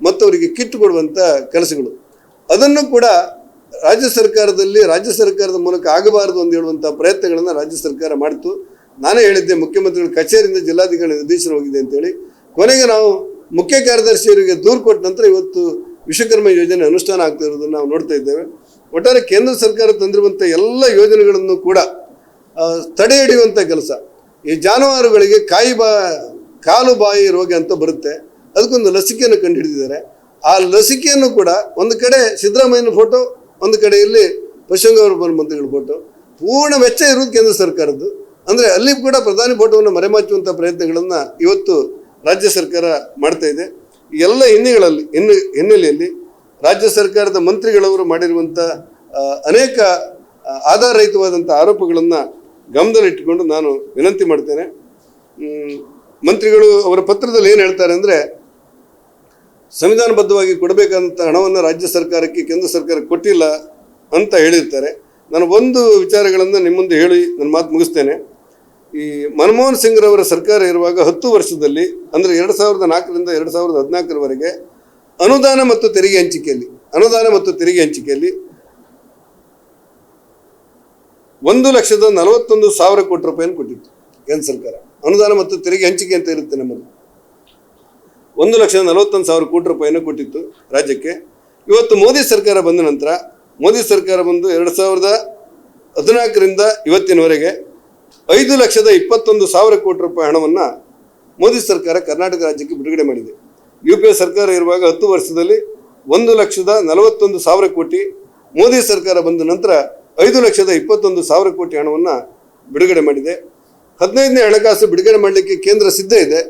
ಮತ್ತು ಅವರಿಗೆ ಕಿಟ್ ಕೊಡುವಂಥ ಕೆಲಸಗಳು. ಅದನ್ನು ಕೂಡ ರಾಜ್ಯ ಸರ್ಕಾರದ ಮೂಲಕ ಆಗಬಾರದು ಅಂತ ಹೇಳುವಂಥ ಪ್ರಯತ್ನಗಳನ್ನು ರಾಜ್ಯ ಸರ್ಕಾರ ಮಾಡಿತು. ನಾನೇ ಹೇಳಿದ್ದೆ, ಮುಖ್ಯಮಂತ್ರಿಗಳ ಕಚೇರಿಯಿಂದ ಜಿಲ್ಲಾಧಿಕಾರಿ ನಿರ್ದೇಶನ ಹೋಗಿದೆ ಅಂತೇಳಿ. ಕೊನೆಗೆ ನಾವು ಮುಖ್ಯ ಕಾರ್ಯದರ್ಶಿಯವರಿಗೆ ದೂರು ಕೊಟ್ಟ ನಂತರ ಇವತ್ತು ವಿಶ್ವಕರ್ಮ ಯೋಜನೆ ಅನುಷ್ಠಾನ ಆಗ್ತಾ ಇರೋದನ್ನು ನಾವು ನೋಡ್ತಾ ಇದ್ದೇವೆ. ಒಟ್ಟಾರೆ ಕೇಂದ್ರ ಸರ್ಕಾರ ತಂದಿರುವಂಥ ಎಲ್ಲ ಯೋಜನೆಗಳನ್ನು ಕೂಡ ತಡೆ ಹಿಡಿಯುವಂಥ ಕೆಲಸ. ಈ ಜಾನುವಾರುಗಳಿಗೆ ಕಾಲು ಬಾಯಿ ರೋಗ ಅಂತ ಬರುತ್ತೆ, ಅದಕ್ಕೊಂದು ಲಸಿಕೆಯನ್ನು ಕಂಡುಹಿಡಿದಿದ್ದಾರೆ. ಆ ಲಸಿಕೆಯನ್ನು ಕೂಡ ಒಂದು ಕಡೆ ಸಿದ್ದರಾಮಯ್ಯನ ಫೋಟೋ, ಒಂದು ಕಡೆಯಲ್ಲಿ ಪಶ್ಚಿಮ ಮಂತ್ರಿಗಳ ಫೋಟೋ, ಪೂರ್ಣ ವೆಚ್ಚ ಇರುವುದು ಕೇಂದ್ರ ಸರ್ಕಾರದ್ದು. ಅಂದರೆ ಅಲ್ಲಿ ಕೂಡ ಪ್ರಧಾನಿ ಫೋಟೋವನ್ನು ಮರೆಮಾಚುವಂಥ ಪ್ರಯತ್ನಗಳನ್ನು ಇವತ್ತು ರಾಜ್ಯ ಸರ್ಕಾರ ಮಾಡ್ತಾ ಇದೆ. ಈ ಎಲ್ಲ ಹಿನ್ನೆಲೆಯಲ್ಲಿ ರಾಜ್ಯ ಸರ್ಕಾರದ ಮಂತ್ರಿಗಳವರು ಮಾಡಿರುವಂಥ ಅನೇಕ ಆಧಾರರಹಿತವಾದಂಥ ಆರೋಪಗಳನ್ನು ಗಮನದಲ್ಲಿಟ್ಟುಕೊಂಡು ನಾನು ವಿನಂತಿ ಮಾಡ್ತೇನೆ. ಮಂತ್ರಿಗಳು ಅವರ ಪತ್ರದಲ್ಲಿ ಏನು ಹೇಳ್ತಾರೆ ಅಂದರೆ, ಸಂವಿಧಾನಬದ್ಧವಾಗಿ ಕೊಡಬೇಕಾದಂಥ ಹಣವನ್ನು ರಾಜ್ಯ ಸರ್ಕಾರಕ್ಕೆ ಕೇಂದ್ರ ಸರ್ಕಾರ ಕೊಟ್ಟಿಲ್ಲ ಅಂತ ಹೇಳಿರ್ತಾರೆ. ನಾನು ಒಂದು ವಿಚಾರಗಳನ್ನು ನಿಮ್ಮ ಮುಂದೆ ಹೇಳಿ ನನ್ನ ಮಾತು ಮುಗಿಸ್ತೇನೆ. ಈ ಮನಮೋಹನ್ ಸಿಂಗ್ರವರ ಸರ್ಕಾರ ಇರುವಾಗ 10 ವರ್ಷದಲ್ಲಿ, ಅಂದರೆ 2004ರಿಂದ 2014ರವರೆಗೆ ಅನುದಾನ ಮತ್ತು ತೆರಿಗೆ ಹಂಚಿಕೆಯಲ್ಲಿ 1,41,000 ಕೋಟಿ ರೂಪಾಯಿಯನ್ನು ಕೊಟ್ಟಿತ್ತು ಕೇಂದ್ರ ಸರ್ಕಾರ. ಅನುದಾನ ಮತ್ತು ತೆರಿಗೆ ಹಂಚಿಕೆ ಅಂತ ಇರುತ್ತೆ ನಮ್ಮಲ್ಲಿ. 1,41,000 ಕೋಟಿ ರೂಪಾಯಿಯನ್ನು ಕೊಟ್ಟಿತ್ತು ರಾಜ್ಯಕ್ಕೆ. ಇವತ್ತು ಮೋದಿ ಸರ್ಕಾರ ಬಂದ ನಂತರ, ಮೋದಿ ಸರ್ಕಾರ ಬಂದು 2014ರಿಂದ ಇವತ್ತಿನವರೆಗೆ 5,21,000 ಕೋಟಿ ರೂಪಾಯಿ ಹಣವನ್ನು ಮೋದಿ ಸರ್ಕಾರ ಕರ್ನಾಟಕ ರಾಜ್ಯಕ್ಕೆ ಬಿಡುಗಡೆ ಮಾಡಿದೆ. UPA ಸರ್ಕಾರ ಇರುವಾಗ 10 ವರ್ಷದಲ್ಲಿ 1,41,000 ಕೋಟಿ, ಮೋದಿ ಸರ್ಕಾರ ಬಂದ ನಂತರ 5,21,000 ಕೋಟಿ ಹಣವನ್ನು ಬಿಡುಗಡೆ ಮಾಡಿದೆ. 15ನೇ ಹಣಕಾಸು ಬಿಡುಗಡೆ ಮಾಡಲಿಕ್ಕೆ ಕೇಂದ್ರ ಸಿದ್ಧ ಇದೆ.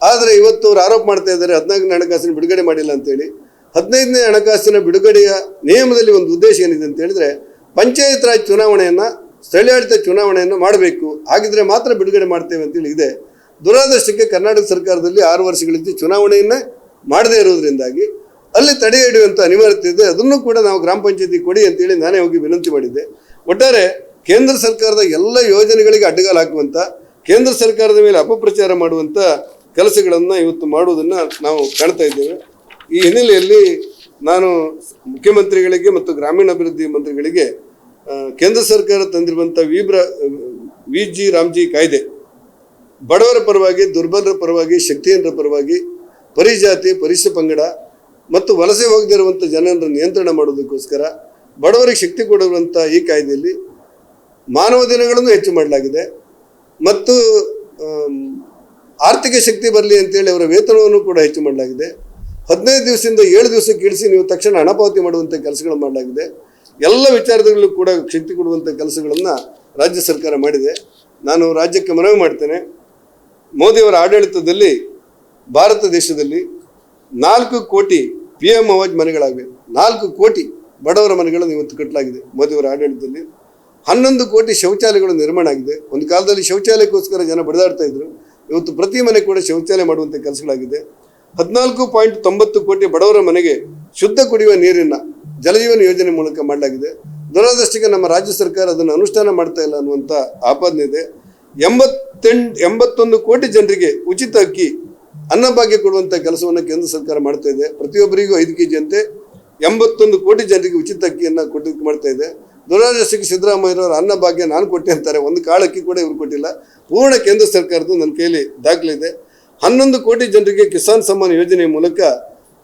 ಆದರೆ ಇವತ್ತು ಅವರು ಆರೋಪ ಮಾಡ್ತಾ ಇದ್ದಾರೆ 14ನೇ ಹಣಕಾಸಿನ ಬಿಡುಗಡೆ ಮಾಡಿಲ್ಲ ಅಂತೇಳಿ. 15ನೇ ಹಣಕಾಸಿನ ಬಿಡುಗಡೆಯ ನಿಯಮದಲ್ಲಿ ಒಂದು ಉದ್ದೇಶ ಏನಿದೆ ಅಂತ ಹೇಳಿದ್ರೆ, ಪಂಚಾಯತ್ ರಾಜ್ ಚುನಾವಣೆಯನ್ನು, ಸ್ಥಳೀಯಾಡಳಿತ ಚುನಾವಣೆಯನ್ನು ಮಾಡಬೇಕು, ಹಾಗಿದ್ರೆ ಮಾತ್ರ ಬಿಡುಗಡೆ ಮಾಡ್ತೇವೆ ಅಂತೇಳಿ ಇದೆ. ದುರಾದೃಷ್ಟಕ್ಕೆ ಕರ್ನಾಟಕ ಸರ್ಕಾರದಲ್ಲಿ 6 ವರ್ಷಗಳಿಂದ ಚುನಾವಣೆಯನ್ನೇ ಮಾಡದೇ ಇರುವುದರಿಂದಾಗಿ ಅಲ್ಲಿ ತಡೆ ಹಿಡಿಯುವಂಥ ಅನಿವಾರ್ಯತೆ ಇದೆ. ಅದನ್ನು ಕೂಡ ನಾವು ಗ್ರಾಮ ಪಂಚಾಯತಿ ಕೊಡಿ ಅಂತೇಳಿ ನಾನೇ ಹೋಗಿ ವಿನಂತಿ ಮಾಡಿದ್ದೆ. ಒಟ್ಟಾರೆ ಕೇಂದ್ರ ಸರ್ಕಾರದ ಎಲ್ಲ ಯೋಜನೆಗಳಿಗೆ ಅಡ್ಡಗಾಲು ಹಾಕುವಂಥ, ಕೇಂದ್ರ ಸರ್ಕಾರದ ಮೇಲೆ ಅಪಪ್ರಚಾರ ಮಾಡುವಂಥ ಕೆಲಸಗಳನ್ನು ಇವತ್ತು ಮಾಡುವುದನ್ನು ನಾವು ಕಾಣ್ತಾ ಇದ್ದೇವೆ. ಈ ಹಿನ್ನೆಲೆಯಲ್ಲಿ ನಾನು ಮುಖ್ಯಮಂತ್ರಿಗಳಿಗೆ ಮತ್ತು ಗ್ರಾಮೀಣಾಭಿವೃದ್ಧಿ ಮಂತ್ರಿಗಳಿಗೆ ಕೇಂದ್ರ ಸರ್ಕಾರ ತಂದಿರುವಂಥ VG ರಾಮ್ಜಿ ಕಾಯ್ದೆ ಬಡವರ ಪರವಾಗಿ, ದುರ್ಬಲರ ಪರವಾಗಿ, ಶಕ್ತಿಹೀನರ ಪರವಾಗಿ, ಪರಿಜಾತಿ, ಪರಿಶಿಷ್ಟ ಪಂಗಡ ಮತ್ತು ವಲಸೆ ಹೋಗದಿರುವಂಥ ಜನರನ್ನು ನಿಯಂತ್ರಣ ಮಾಡೋದಕ್ಕೋಸ್ಕರ ಬಡವರಿಗೆ ಶಕ್ತಿ ಕೊಡುವಂಥ ಈ ಕಾಯ್ದೆಯಲ್ಲಿ ಮಾನವ ದಿನಗಳನ್ನು ಹೆಚ್ಚು ಮಾಡಲಾಗಿದೆ ಮತ್ತು ಆರ್ಥಿಕ ಶಕ್ತಿ ಬರಲಿ ಅಂತೇಳಿ ಅವರ ವೇತನವನ್ನು ಕೂಡ ಹೆಚ್ಚು ಮಾಡಲಾಗಿದೆ. 15 ದಿವಸದಿಂದ 7 ದಿವಸಕ್ಕೆ ಇಳಿಸಿ ನೀವು ತಕ್ಷಣ ಹಣ ಪಾವತಿ ಮಾಡುವಂಥ ಕೆಲಸಗಳು ಮಾಡಲಾಗಿದೆ. ಎಲ್ಲ ವಿಚಾರದಲ್ಲೂ ಕೂಡ ಶಕ್ತಿ ಕೊಡುವಂಥ ಕೆಲಸಗಳನ್ನು ರಾಜ್ಯ ಸರ್ಕಾರ ಮಾಡಿದೆ. ನಾನು ರಾಜ್ಯಕ್ಕೆ ಮನವಿ ಮಾಡ್ತೇನೆ, ಮೋದಿಯವರ ಆಡಳಿತದಲ್ಲಿ ಭಾರತ ದೇಶದಲ್ಲಿ 4 ಕೋಟಿ PM ಆವಾಜ್ ಮನೆಗಳಾಗಿವೆ. 4 ಕೋಟಿ ಬಡವರ ಮನೆಗಳನ್ನು ಇವತ್ತು ಕಟ್ಟಲಾಗಿದೆ ಮೋದಿಯವರ ಆಡಳಿತದಲ್ಲಿ. 11 ಕೋಟಿ ಶೌಚಾಲಯಗಳು ನಿರ್ಮಾಣ ಆಗಿದೆ. ಒಂದು ಕಾಲದಲ್ಲಿ ಶೌಚಾಲಯಕ್ಕೋಸ್ಕರ ಜನ ಬಡಿದಾಡ್ತಾ ಇದ್ರು, ಇವತ್ತು ಪ್ರತಿ ಮನೆ ಕೂಡ ಶೌಚಾಲಯ ಮಾಡುವಂಥ ಕೆಲಸಗಳಾಗಿದೆ. 14.90 ಕೋಟಿ ಬಡವರ ಮನೆಗೆ ಶುದ್ಧ ಕುಡಿಯುವ ನೀರಿನ ಜಲಜೀವನ ಯೋಜನೆ ಮೂಲಕ ಮಾಡಲಾಗಿದೆ. ದುರದೃಷ್ಟಕ್ಕೆ ನಮ್ಮ ರಾಜ್ಯ ಸರ್ಕಾರ ಅದನ್ನು ಅನುಷ್ಠಾನ ಮಾಡ್ತಾ ಇಲ್ಲ ಅನ್ನುವಂಥ ಆಪಾದನೆ ಇದೆ. 81 ಕೋಟಿ ಜನರಿಗೆ ಉಚಿತ ಅಕ್ಕಿ ಅನ್ನಭಾಗ್ಯ ಕೊಡುವಂಥ ಕೆಲಸವನ್ನು ಕೇಂದ್ರ ಸರ್ಕಾರ ಮಾಡ್ತಾ ಇದೆ. ಪ್ರತಿಯೊಬ್ಬರಿಗೂ 5 kg ಅಂತೆ 81 ಕೋಟಿ ಜನರಿಗೆ ಉಚಿತ ಅಕ್ಕಿಯನ್ನು ಮಾಡ್ತಾ ಇದೆ. ದುರಾದೃಷ್ಟಕ್ಕೆ ಸಿದ್ದರಾಮಯ್ಯರವರು ಅನ್ನಭಾಗ್ಯ ನಾನು ಕೊಟ್ಟೆ ಅಂತಾರೆ, ಒಂದು ಕಾಳು ಅಕ್ಕಿ ಕೂಡ ಇವರು ಕೊಟ್ಟಿಲ್ಲ. ಪೂರ್ಣ ಕೇಂದ್ರ ಸರ್ಕಾರದ್ದು ನನ್ನ ಕೈಯಲ್ಲಿ ದಾಖಲೆ 11 ಕೋಟಿ ಜನರಿಗೆ ಕಿಸಾನ್ ಸಮ್ಮಾನ್ ಯೋಜನೆ ಮೂಲಕ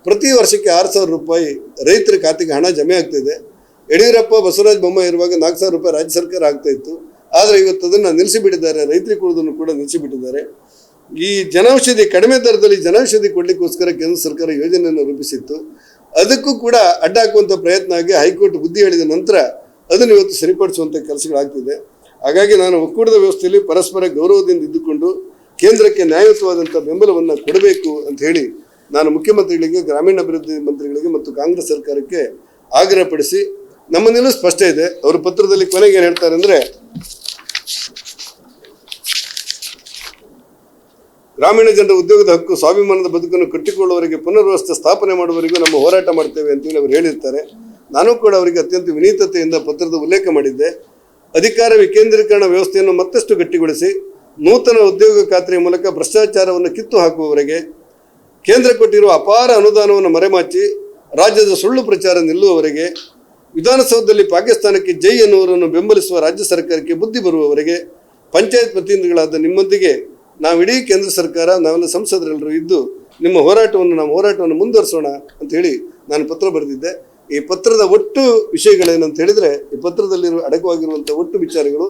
ಪ್ರತಿ ವರ್ಷಕ್ಕೆ 6,000 ರೂಪಾಯಿ ರೈತರ ಖಾತೆಗೆ ಹಣ ಜಮೆ ಆಗ್ತಾಯಿದೆ. ಯಡಿಯೂರಪ್ಪ, ಬಸವರಾಜ ಬೊಮ್ಮಾಯಿ ಇರುವಾಗ 4,000 ರೂಪಾಯಿ ರಾಜ್ಯ ಸರ್ಕಾರ ಆಗ್ತಾ ಇತ್ತು. ಆದರೆ ಇವತ್ತು ಅದನ್ನು ನಿಲ್ಲಿಸಿಬಿಟ್ಟಿದ್ದಾರೆ, ರೈತರಿಗೆ ಕೊಡೋದನ್ನು ಕೂಡ ನಿಲ್ಲಿಸಿಬಿಟ್ಟಿದ್ದಾರೆ. ಈ ಜನೌಷಧಿ ಕಡಿಮೆ ದರದಲ್ಲಿ ಜನೌಷಧಿ ಕೊಡಲಿಕ್ಕೋಸ್ಕರ ಕೇಂದ್ರ ಸರ್ಕಾರ ಯೋಜನೆಯನ್ನು ರೂಪಿಸಿತ್ತು. ಅದಕ್ಕೂ ಕೂಡ ಅಡ್ಡ ಹಾಕುವಂಥ ಪ್ರಯತ್ನ ಆಗಿ ಹೈಕೋರ್ಟ್ ಬುದ್ಧಿ ಹೇಳಿದ ನಂತರ ಅದನ್ನು ಇವತ್ತು ಸರಿಪಡಿಸುವಂಥ ಕೆಲಸಗಳಾಗ್ತಿದೆ. ಹಾಗಾಗಿ ನಾನು ಒಕ್ಕೂಟದ ವ್ಯವಸ್ಥೆಯಲ್ಲಿ ಪರಸ್ಪರ ಗೌರವದಿಂದ ಇದ್ದುಕೊಂಡು ಕೇಂದ್ರಕ್ಕೆ ನ್ಯಾಯಯುತವಾದಂಥ ಬೆಂಬಲವನ್ನು ಕೊಡಬೇಕು ಅಂತ ಹೇಳಿ ನಾನು ಮುಖ್ಯಮಂತ್ರಿಗಳಿಗೆ, ಗ್ರಾಮೀಣಾಭಿವೃದ್ಧಿ ಮಂತ್ರಿಗಳಿಗೆ ಮತ್ತು ಕಾಂಗ್ರೆಸ್ ಸರ್ಕಾರಕ್ಕೆ ಆಗ್ರಹಪಡಿಸಿ, ನಮ್ಮ ನಿಲುವು ಸ್ಪಷ್ಟ ಇದೆ. ಅವರ ಪತ್ರದಲ್ಲಿ ಕೊನೆಗೆ ಏನು ಹೇಳ್ತಾರೆ ಅಂದರೆ, ಗ್ರಾಮೀಣ ಜನರ ಉದ್ಯೋಗದ ಹಕ್ಕು, ಸ್ವಾಭಿಮಾನದ ಬದುಕನ್ನು ಕಟ್ಟಿಕೊಳ್ಳುವವರೆಗೆ, ಪುನರ್ವ್ಯವಸ್ಥೆ ಸ್ಥಾಪನೆ ಮಾಡುವವರೆಗೂ ನಮ್ಮ ಹೋರಾಟ ಮಾಡ್ತೇವೆ ಅಂತೇಳಿ ಅವರು ಹೇಳಿರ್ತಾರೆ. ನಾನು ಕೂಡ ಅವರಿಗೆ ಅತ್ಯಂತ ವಿನೀತತೆಯಿಂದ ಪತ್ರದ ಉಲ್ಲೇಖ ಮಾಡಿದ್ದೆ. ಅಧಿಕಾರ ವಿಕೇಂದ್ರೀಕರಣ ವ್ಯವಸ್ಥೆಯನ್ನು ಮತ್ತಷ್ಟು ಗಟ್ಟಿಗೊಳಿಸಿ ನೂತನ ಉದ್ಯೋಗ ಖಾತ್ರಿಯ ಮೂಲಕ ಭ್ರಷ್ಟಾಚಾರವನ್ನು ಕಿತ್ತು ಹಾಕುವವರೆಗೆ, ಕೇಂದ್ರ ಕೊಟ್ಟಿರುವ ಅಪಾರ ಅನುದಾನವನ್ನು ಮರೆಮಾಚಿ ರಾಜ್ಯದ ಸುಳ್ಳು ಪ್ರಚಾರ ನಿಲ್ಲುವವರೆಗೆ, ವಿಧಾನಸೌಧದಲ್ಲಿ ಪಾಕಿಸ್ತಾನಕ್ಕೆ ಜೈ ಎನ್ನುವರನ್ನು ಬೆಂಬಲಿಸುವ ರಾಜ್ಯ ಸರ್ಕಾರಕ್ಕೆ ಬುದ್ಧಿ ಬರುವವರೆಗೆ ಪಂಚಾಯತ್ ಪ್ರತಿನಿಧಿಗಳಾದ ನಿಮ್ಮೊಂದಿಗೆ ನಾವಿಡೀ ಕೇಂದ್ರ ಸರ್ಕಾರ, ನಾವೆಲ್ಲ ಸಂಸದರೆಲ್ಲರೂ ಇದ್ದು ನಿಮ್ಮ ಹೋರಾಟವನ್ನು ಮುಂದುವರಿಸೋಣ ಅಂತ ಹೇಳಿ ನಾನು ಪತ್ರ ಬರೆದಿದ್ದೆ. ಈ ಪತ್ರದ ಒಟ್ಟು ವಿಷಯಗಳೇನಂತ ಹೇಳಿದರೆ, ಈ ಪತ್ರದಲ್ಲಿ ಅಡಕವಾಗಿರುವಂಥ ಒಟ್ಟು ವಿಚಾರಗಳು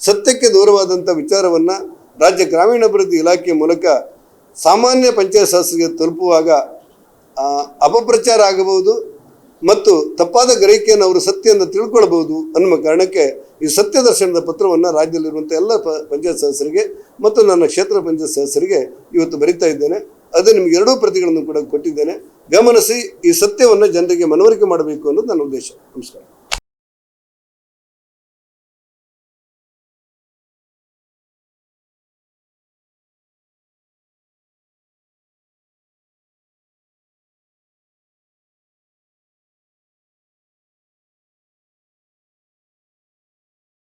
ಸತ್ಯಕ್ಕೆ ದೂರವಾದಂಥ ವಿಚಾರವನ್ನು ರಾಜ್ಯ ಗ್ರಾಮೀಣಾಭಿವೃದ್ಧಿ ಇಲಾಖೆಯ ಮೂಲಕ ಸಾಮಾನ್ಯ ಪಂಚಾಯತ್ ಸದಸ್ಯರಿಗೆ ತಲುಪುವಾಗ ಅಪಪ್ರಚಾರ ಆಗಬಹುದು ಮತ್ತು ತಪ್ಪಾದ ಗ್ರಹಿಕೆಯನ್ನು ಅವರು ಸತ್ಯದಿಂದ ತಿಳ್ಕೊಳ್ಬಹುದು ಅನ್ನುವ ಕಾರಣಕ್ಕೆ ಈ ಸತ್ಯ ದರ್ಶನದ ಪತ್ರವನ್ನು ರಾಜ್ಯದಲ್ಲಿರುವಂಥ ಎಲ್ಲ ಪಂಚಾಯತ್ ಸದಸ್ಯರಿಗೆ ಮತ್ತು ನನ್ನ ಕ್ಷೇತ್ರ ಪಂಚಾಯತ್ ಸದಸ್ಯರಿಗೆ ಇವತ್ತು ಬರಿತಾ ಇದ್ದೇನೆ. ಅದೇ ನಿಮಗೆ 2 ಪ್ರತಿಗಳನ್ನು ಕೂಡ ಕೊಟ್ಟಿದ್ದೇನೆ. ಗಮನಿಸಿ, ಈ ಸತ್ಯವನ್ನು ಜನರಿಗೆ ಮನವರಿಕೆ ಮಾಡಬೇಕು ಅನ್ನೋದು ನನ್ನ ಉದ್ದೇಶ. ನಮಸ್ಕಾರ.